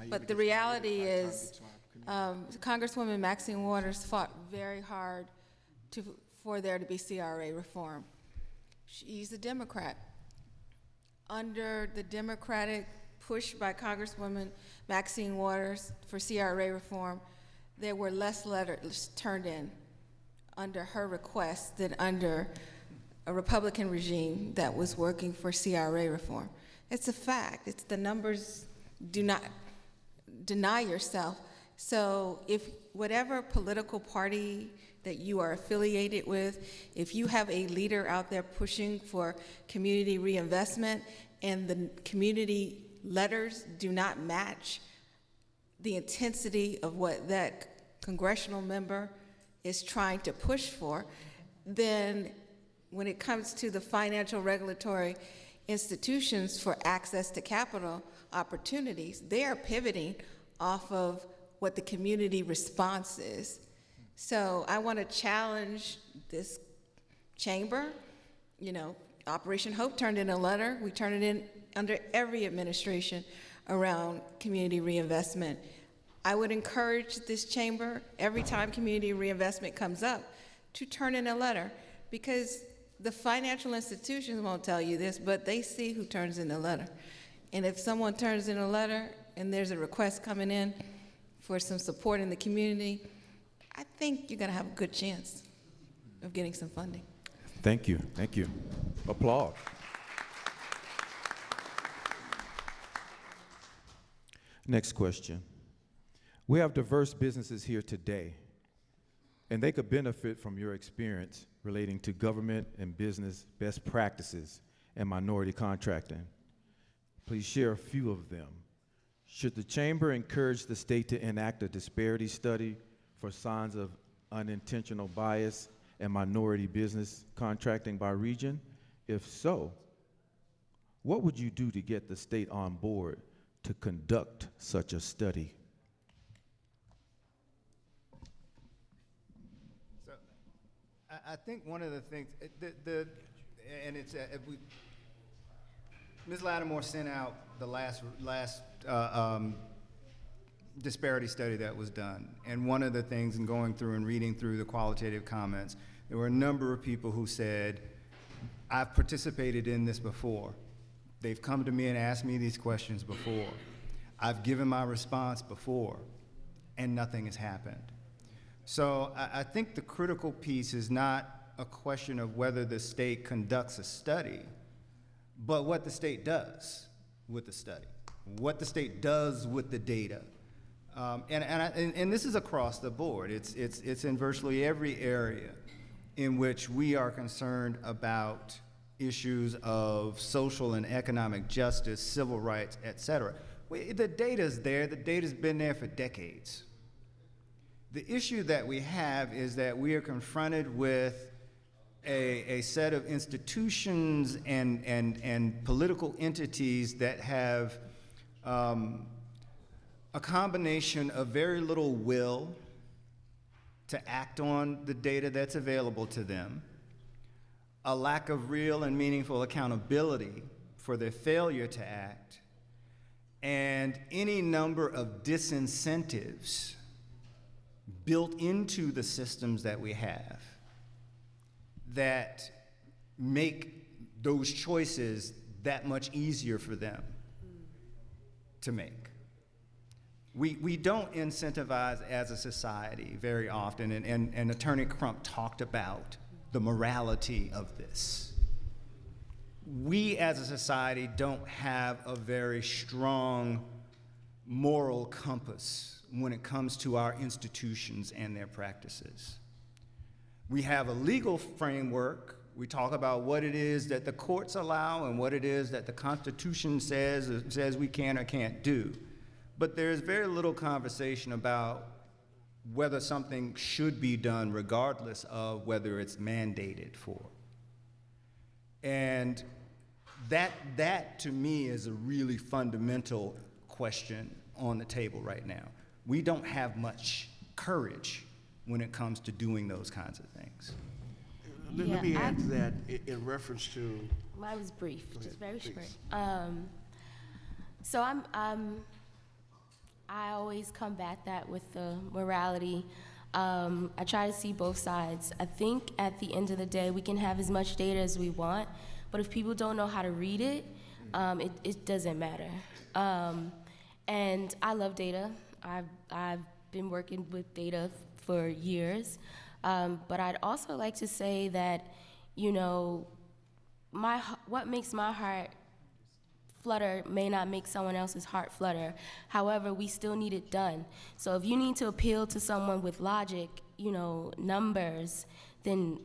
but the reality is Congresswoman Maxine Waters fought very hard for there to be CRA reform. She's a Democrat. Under the Democratic push by Congresswoman Maxine Waters for CRA reform, there were less letters turned in under her request than under a Republican regime that was working for CRA reform. It's a fact. It's the numbers. Do not deny yourself. So if whatever political party that you are affiliated with, if you have a leader out there pushing for community reinvestment and the community letters do not match the intensity of what that congressional member is trying to push for, then when it comes to the financial regulatory institutions for access to capital opportunities, they are pivoting off of what the community response is. So I want to challenge this chamber. You know, Operation Hope turned in a letter. We turn it in under every administration around community reinvestment. I would encourage this chamber, every time community reinvestment comes up, to turn in a letter, because the financial institutions won't tell you this, but they see who turns in a letter. And if someone turns in a letter and there's a request coming in for some support in the community, I think you're going to have a good chance of getting some funding. Thank you. Thank you. Applause. Next question. We have diverse businesses here today, and they could benefit from your experience relating to government and business best practices and minority contracting. Please share a few of them. Should the chamber encourage the state to enact a disparity study for signs of unintentional bias and minority business contracting by region? If so, what would you do to get the state on board to conduct such a study? So, I think one of the things, Ms. Lattimore sent out the last disparity study that was done. And one of the things in going through and reading through the qualitative comments, there were a number of people who said I've participated in this before. They've come to me and asked me these questions before. I've given my response before, and nothing has happened. So I think the critical piece is not a question of whether the state conducts a study, but what the state does with the study, what the state does with the data. And this is across the board. It's in virtually every area in which we are concerned about issues of social and economic justice, civil rights, et cetera. The data's there. The data's been there for decades. The issue that we have is that we are confronted with a set of institutions and political entities that have a combination of very little will to act on the data that's available to them, a lack of real and meaningful accountability for their failure to act, and any number of disincentives built into the systems that we have that make those choices that much easier for them to make. We don't incentivize as a society very often, and Attorney Crump talked about the morality of this. We as a society don't have a very strong moral compass when it comes to our institutions and their practices. We have a legal framework. We talk about what it is that the courts allow and what it is that the Constitution says we can or can't do. But there's very little conversation about whether something should be done regardless of whether it's mandated for. And that to me is a really fundamental question on the table right now. We don't have much courage when it comes to doing those kinds of things. Let me add to that in reference to. Mine was brief, just very please. short. So I always combat that with the morality. I try to see both sides. I think at the end of the day, we can have as much data as we want, but if people don't know how to read it, it doesn't matter. And I love data. I've been working with data for years. But I'd also like to say that, you know, what makes my heart flutter may not make someone else's heart flutter. However, we still need it done. So if you need to appeal to someone with logic, you know, numbers, then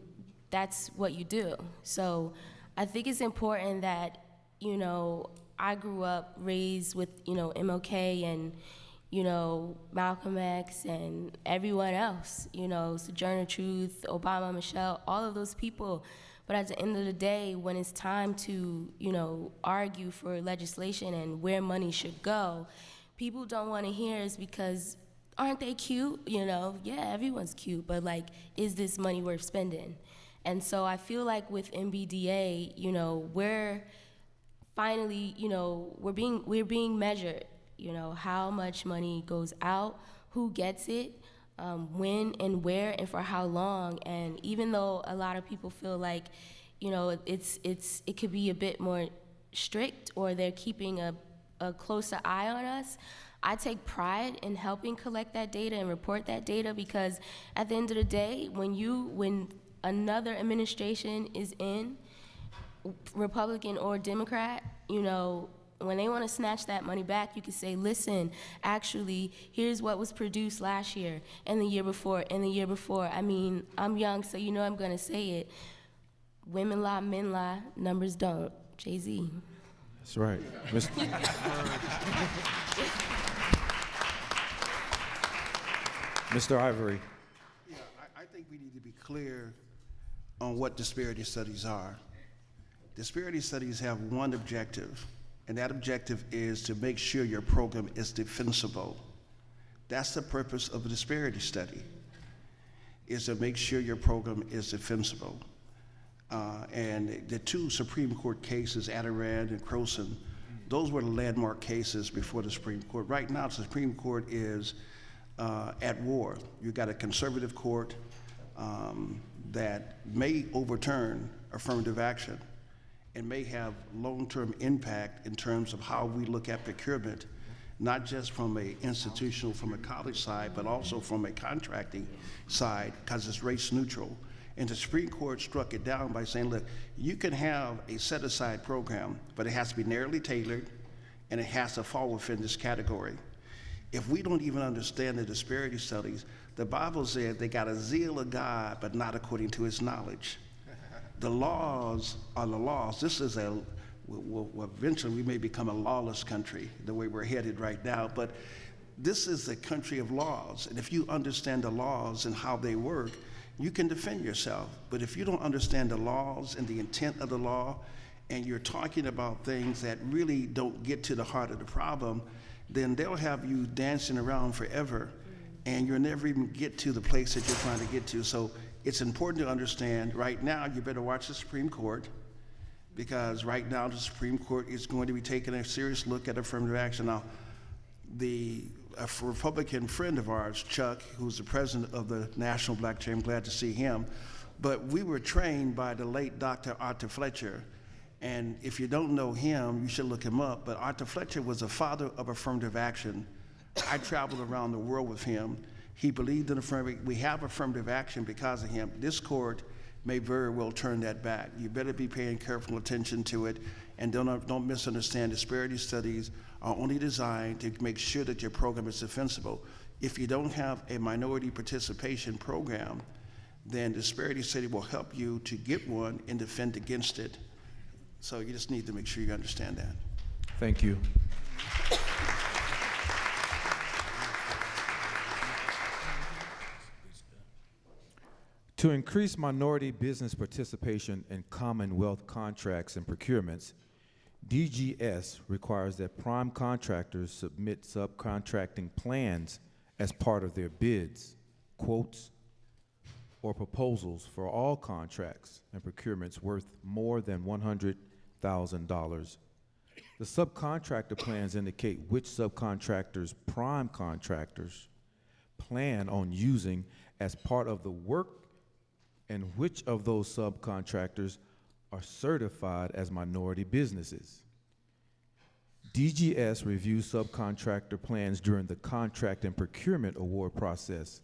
that's what you do. So I think it's important that, you know, I grew up raised with, you know, MLK and, you know, Malcolm X and everyone else, you know, Sojourner Truth, Obama, Michelle, all of those people. But at the end of the day, when it's time to, you know, argue for legislation and where money should go, people don't want to hear is because, aren't they cute? You know, yeah, everyone's cute, but like, is this money worth spending? And so I feel like with MBDA, you know, we're finally, you know, we're being measured. You know, how much money goes out, who gets it, when and where and for how long. And even though a lot of people feel like, you know, it could be a bit more strict or they're keeping a closer eye on us, I take pride in helping collect that data and report that data, because at the end of the day, when another administration is in, Republican or Democrat, you know, when they want to snatch that money back, you can say, listen, actually, here's what was produced last year and the year before and the year before. I mean, I'm young, so you know I'm going to say it. Women lie, men lie, numbers don't. Jay-Z. That's right. Mr. Ivory. Yeah, I think we need to be clear on what disparity studies are. Disparity studies have one objective, and that objective is to make sure your program is defensible. That's the purpose of a disparity study, is to make sure your program is defensible. And the two Supreme Court cases, Adirond and Croson, those were the landmark cases before the Supreme Court. Right now, the Supreme Court is at war. You've got a conservative court that may overturn affirmative action. and may have long-term impact in terms of how we look at procurement, not just from a institutional, from a college side, but also from a contracting side, because it's race neutral. And the Supreme Court struck it down by saying, look, you can have a set-aside program, but it has to be narrowly tailored, and it has to fall within this category. If we don't even understand the disparity studies, the Bible said they got a zeal of God, but not according to his knowledge. The laws are the laws. This is well, eventually we may become a lawless country, the way we're headed right now, but this is the country of laws. And if you understand the laws and how they work, you can defend yourself. But if you don't understand the laws and the intent of the law, and you're talking about things that really don't get to the heart of the problem, then they'll have you dancing around forever, and you'll never even get to the place that you're trying to get to. So it's important to understand right now, you better watch the Supreme Court, because right now the Supreme Court is going to be taking a serious look at affirmative action. Now, a Republican friend of ours, Chuck, who's the president of the National Black Chamber, glad to see him, but we were trained by the late Dr. Arthur Fletcher. And if you don't know him, you should look him up. But Arthur Fletcher was a father of affirmative action. I traveled around the world with him. He believed in affirmative. We have affirmative action because of him. This court may very well turn that back. You better be paying careful attention to it, and don't misunderstand. Disparity studies are only designed to make sure that your program is defensible. If you don't have a minority participation program, then disparity study will help you to get one and defend against it. So you just need to make sure you understand that. Thank you. To increase minority business participation in Commonwealth contracts and procurements, DGS requires that prime contractors submit subcontracting plans as part of their bids, quotes, or proposals for all contracts and procurements worth more than $100,000. The subcontractor plans indicate which subcontractors prime contractors plan on using as part of the work, and which of those subcontractors are certified as minority businesses. DGS reviews subcontractor plans during the contract and procurement award process.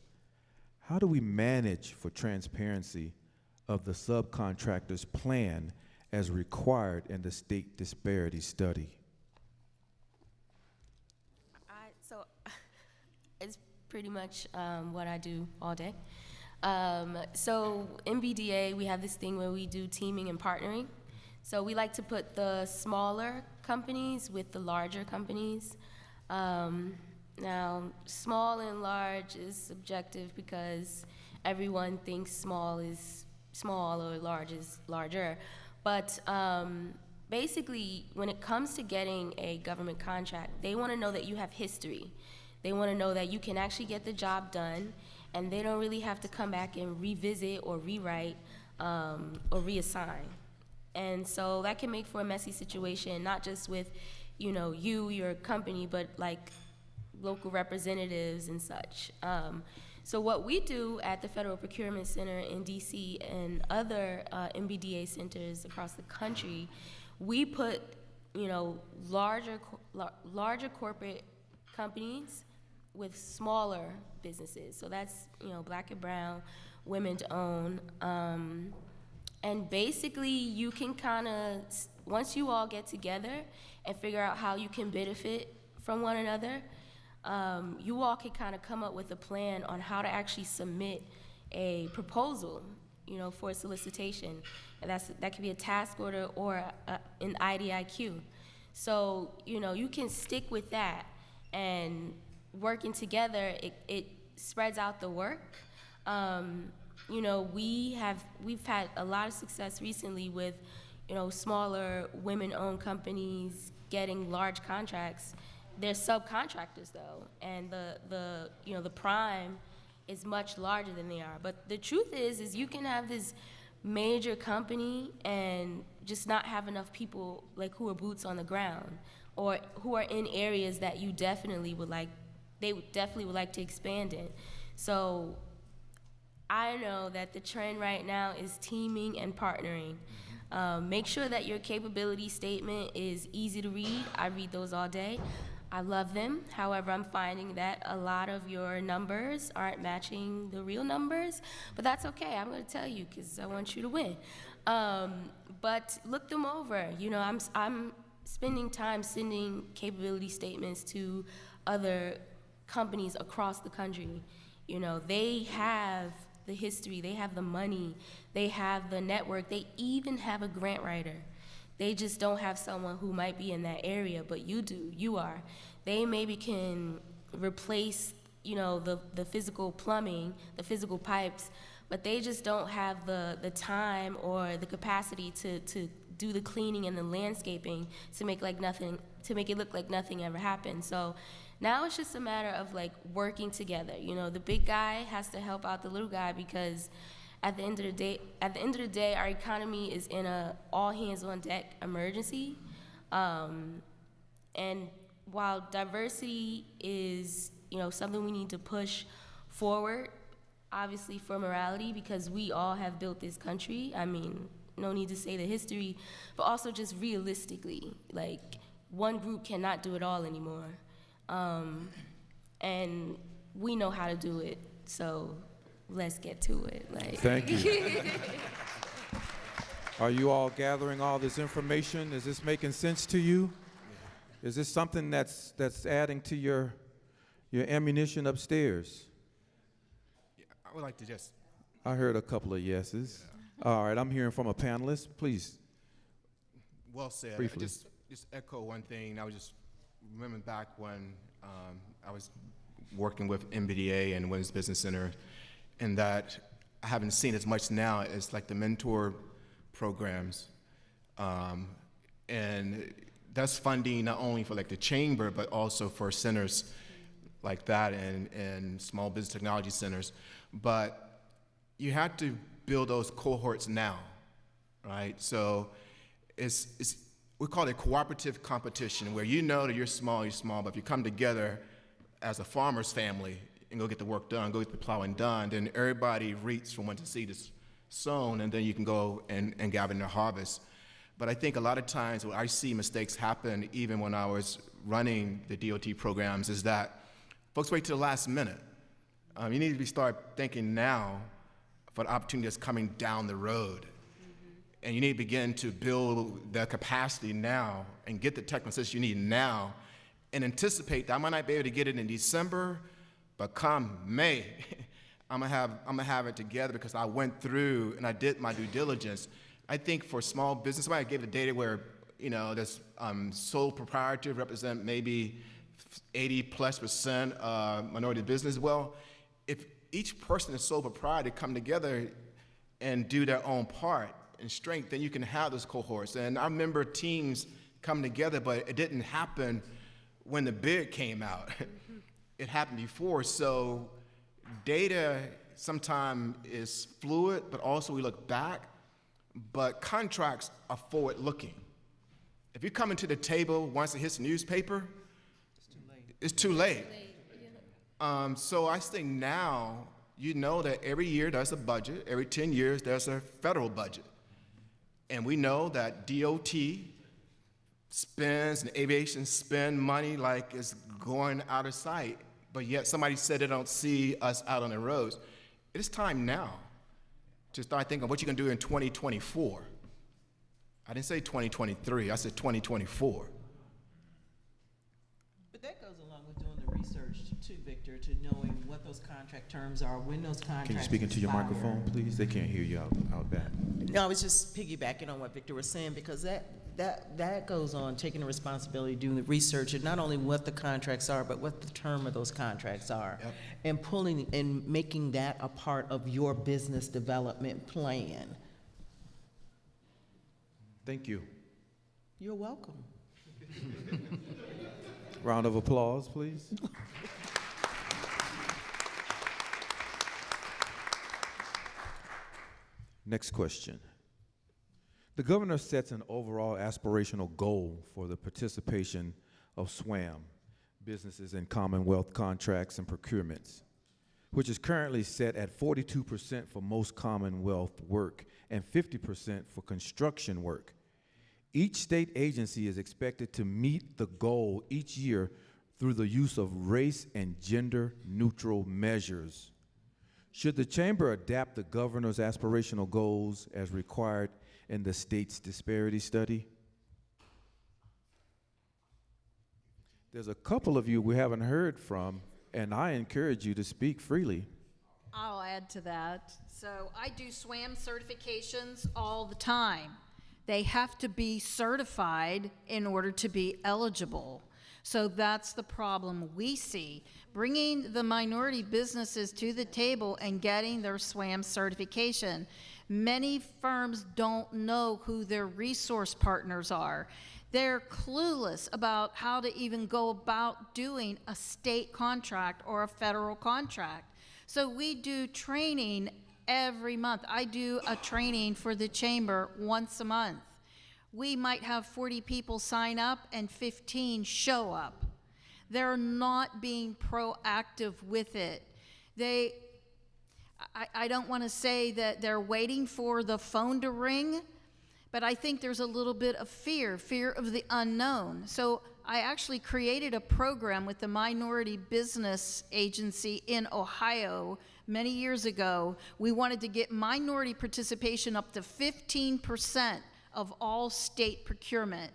How do we manage for transparency of the subcontractor's plan as required in the state disparity study? So it's pretty much what I do all day. So in BDA, we have this thing where we do teaming and partnering. So we like to put the smaller companies with the larger companies. Now, small and large is subjective because everyone thinks small is small or large is larger. But basically, when it comes to getting a government contract, they want to know that you have history. They want to know that you can actually get the job done, and they don't really have to come back and revisit or rewrite or reassign. And so that can make for a messy situation, not just with, your company, but like local representatives and such. So what we do at the Federal Procurement Center in DC and other MBDA centers across the country, we put, larger corporate companies with smaller businesses. So that's, Black and brown, women to own. And basically you can once you all get together and figure out how you can benefit from one another, you all can come up with a plan on how to actually submit a proposal, for a solicitation. And that could be a task order or an IDIQ. So, you can stick with that, and working together, it spreads out the work. We've had a lot of success recently with, smaller women-owned companies getting large contracts. They're subcontractors though, and the prime is much larger than they are. But the truth is you can have this major company and just not have enough people who are boots on the ground, or who are in areas that you definitely would like to expand in. So I know that the trend right now is teaming and partnering. Make sure that your capability statement is easy to read. I read those all day. I love them. However, I'm finding that a lot of your numbers aren't matching the real numbers, but that's okay. I'm going to tell you because I want you to win. But look them over. You know, I'm spending time sending capability statements to other companies across the country. You know, they have the history, they have the money, they have the network, they even have a grant writer. They just don't have someone who might be in that area, but you do, you are. They maybe can replace, you know, the physical plumbing, the physical pipes, but they just don't have the time or the capacity to do the cleaning and the landscaping to make it look like nothing ever happened. So now it's just a matter of like working together. You know, the big guy has to help out the little guy because at the end of the day, our economy is in a all hands on deck emergency. And while diversity is, you know, something we need to push forward, obviously for morality, because we all have built this country. I mean, no need to say the history, but also just realistically, like one group cannot do it all anymore. And we know how to do it, so let's get to it. Like. Thank you. Are you all gathering all this information? Is this making sense to you? Is this something that's adding to your ammunition upstairs? Yeah, I would like to just, I heard a couple of yeses. All right, I'm hearing from a panelist. Please. well said. Briefly. Just echo one thing. I was just remembering back when I was working with MBDA and Women's Business Center, and that I haven't seen as much now as like the mentor programs. And that's funding not only for like the chamber, but also for centers like that and small business technology centers. But you have to build those cohorts now, right? So we call it cooperative competition, where you know that you're small, but if you come together as a farmer's family and go get the work done, go get the plowing done, then everybody reaps from when the seed is sown, and then you can go and gather their harvest. But I think a lot of times what I see mistakes happen, even when I was running the DOT programs, is that folks wait till the last minute. You need to start thinking now for the opportunity that's coming down the road. And you need to begin to build the capacity now and get the technical assistance you need now and anticipate that I might not be able to get it in December, but come May, I'm gonna have it together because I went through and I did my due diligence. I think for small business, somebody gave the data where, there's sole proprietors represent maybe 80+% minority business. Well, if each person is sole proprietor come together and do their own part and strength, then you can have those cohorts. And I remember teams come together, but it didn't happen when the bid came out. It happened before. So data sometimes is fluid, but also we look back. But contracts are forward-looking. If you come into the table once it hits the newspaper, it's too late. So I think now you know that every year there's a budget. Every 10 years there's a federal budget. And we know that DOT spends and aviation spend money like it's going out of sight, but yet somebody said they don't see us out on the roads. It is time now to start thinking of what you're going to do in 2024. I didn't say 2023, I said 2024. But that goes along with doing the research too, Victor, to knowing what those contract terms are, when those contracts Can you speak into your expire. microphone, please? They can't hear you out back. No, I was just piggybacking on what Victor was saying, because that goes on taking the responsibility, doing the research, and not only what the contracts are, but what the term of those contracts are. Yep. And pulling and making that a part of your business development plan. Thank you. You're welcome. Round of applause, please. Next question. The governor sets an overall aspirational goal for the participation of SWAM, businesses in Commonwealth contracts and procurements. which is currently set at 42% for most Commonwealth work and 50% for construction work. Each state agency is expected to meet the goal each year through the use of race and gender neutral measures. Should the Chamber adapt the governor's aspirational goals as required in the state's disparity study? There's a couple of you we haven't heard from, and I encourage you to speak freely. I'll add to that. So I do SWAM certifications all the time. They have to be certified in order to be eligible. So that's the problem we see. Bringing the minority businesses to the table and getting their SWAM certification. Many firms don't know who their resource partners are. They're clueless about how to even go about doing a state contract or a federal contract. So we do training every month. I do a training for the chamber once a month. We might have 40 people sign up and 15 show up. They're not being proactive with it. I don't want to say that they're waiting for the phone to ring, but I think there's a little bit of fear of the unknown. So I actually created a program with the Minority Business Agency in Ohio many years ago. We wanted to get minority participation up to 15% of all state procurement.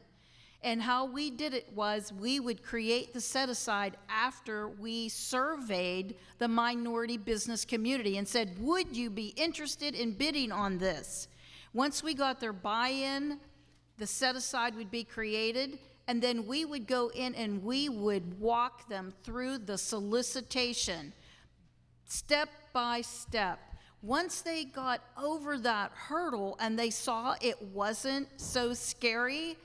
And how we did it was we would create the set-aside after we surveyed the minority business community and said, would you be interested in bidding on this? Once we got their buy-in, the set-aside would be created, and then we would go in and we would walk them through the solicitation, step by step. Once they got over that hurdle and they saw it wasn't so scary,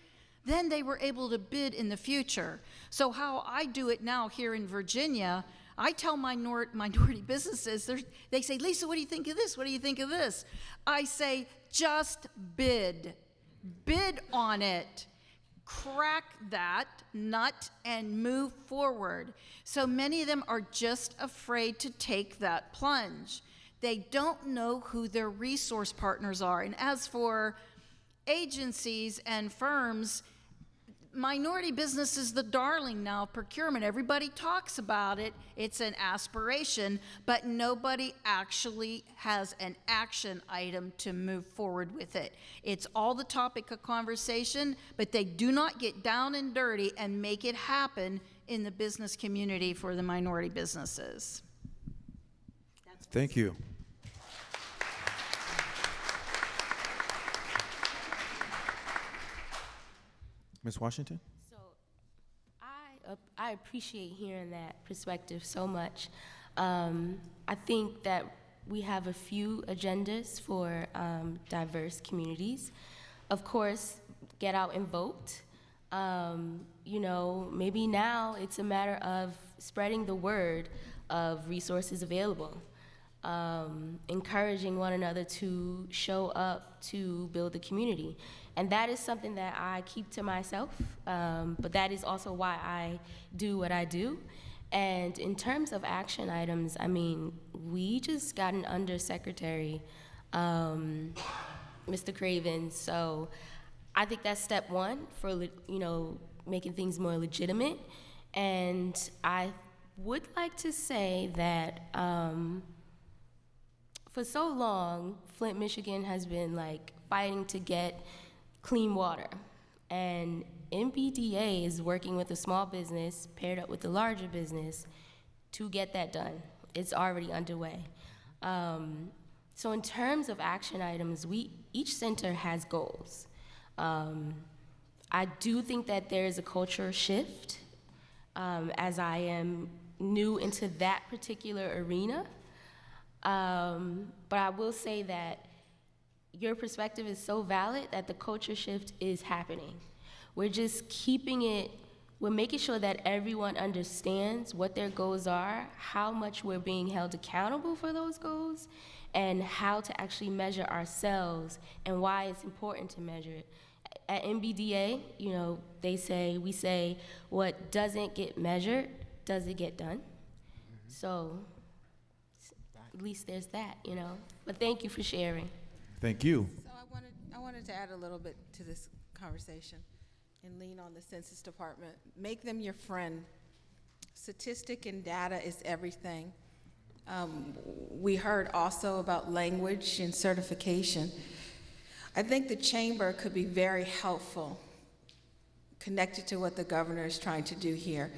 then they were able to bid in the future. So how I do it now here in Virginia, I tell minority businesses, they say, Lisa, what do you think of this? What do you think of this? I say, just bid. Bid on it. Crack that nut and move forward. So many of them are just afraid to take that plunge. They don't know who their resource partners are. And as for agencies and firms, minority business is the darling now of procurement. Everybody talks about it. It's an aspiration, but nobody actually has an action item to move forward with it. It's all the topic of conversation, but they do not get down and dirty and make it happen in the business community for the minority businesses. Thank you. Ms. Washington? So I appreciate hearing that perspective so much. I think that we have a few agendas for diverse communities. Of course, get out and vote. Maybe now it's a matter of spreading the word of resources available, encouraging one another to show up to build the community. And that is something that I keep to myself, but that is also why I do what I do. And in terms of action items, I mean, we just got an undersecretary, Mr. Craven, so I think that's step one for, making things more legitimate. And I would like to say that for so long, Flint, Michigan has been fighting to get clean water. And MBDA is working with a small business paired up with a larger business to get that done. It's already underway. So in terms of action items, each center has goals. I do think that there is a culture shift as I am new into that particular arena. But I will say that your perspective is so valid that the culture shift is happening. We're just we're making sure that everyone understands what their goals are, how much we're being held accountable for those goals, and how to actually measure ourselves and why it's important to measure it. At MBDA, we say what doesn't get measured doesn't get done. So at least there's that, you know. But thank you for sharing. Thank you. So I wanted to add a little bit to this conversation and lean on the Census Department. Make them your friend. Statistic and data is everything. We heard also about language and certification. I think the chamber could be very helpful, connected to what the governor is trying to do here,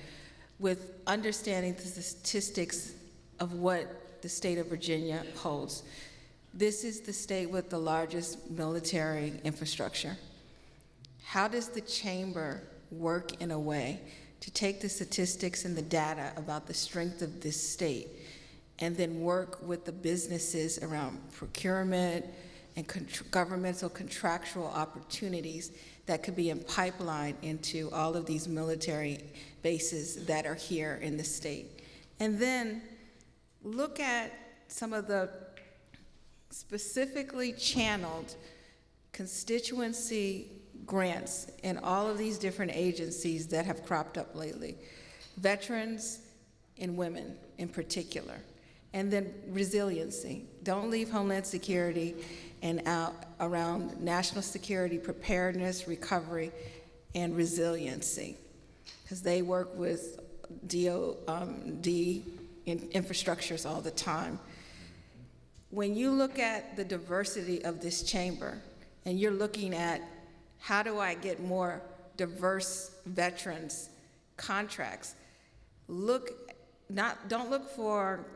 with understanding the statistics of what the state of Virginia holds. This is the state with the largest military infrastructure. How does the chamber work in a way to take the statistics and the data about the strength of this state and then work with the businesses around procurement and governmental contractual opportunities that could be in pipeline into all of these military bases that are here in the state? And then look at some of the specifically channeled constituency grants in all of these different agencies that have cropped up lately. Veterans and women in particular. And then resiliency. Don't leave Homeland Security and out around national security, preparedness, recovery, and resiliency. Because they work with DoD infrastructures all the time. When you look at the diversity of this chamber, and you're looking at how do I get more diverse veterans contracts, don't look for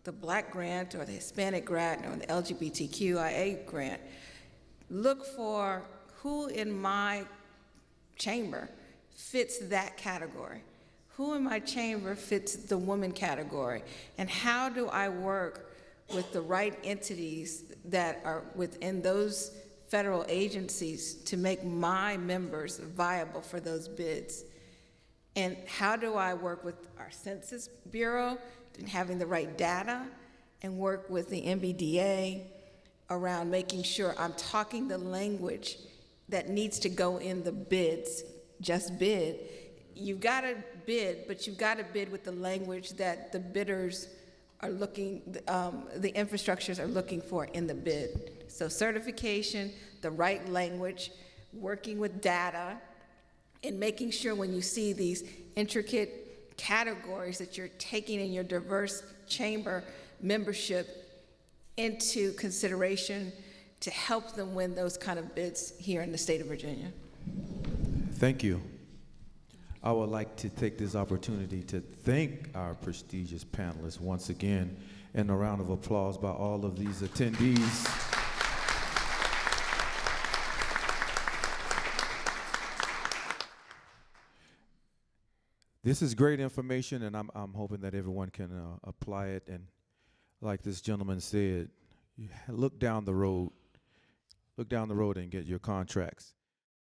the Black grant or the Hispanic grant or the LGBTQIA grant. Look for who in my chamber fits that category. Who in my chamber fits the woman category? And how do I work with the right entities that are within those federal agencies to make my members viable for those bids? And how do I work with our Census Bureau in having the right data and work with the MBDA around making sure I'm talking the language that needs to go in the bids, just bid. You've got to bid, but you've got to bid with the language that the bidders are looking, the infrastructures are looking for in the bid. So certification, the right language, working with data, and making sure when you see these intricate categories that you're taking in your diverse chamber membership into consideration to help them win those kind of bids here in the state of Virginia. Thank you. I would like to take this opportunity to thank our prestigious panelists once again, and a round of applause by all of these attendees. This is great information, and I'm hoping that everyone can apply it. And like this gentleman said, you look down the road and get your contracts.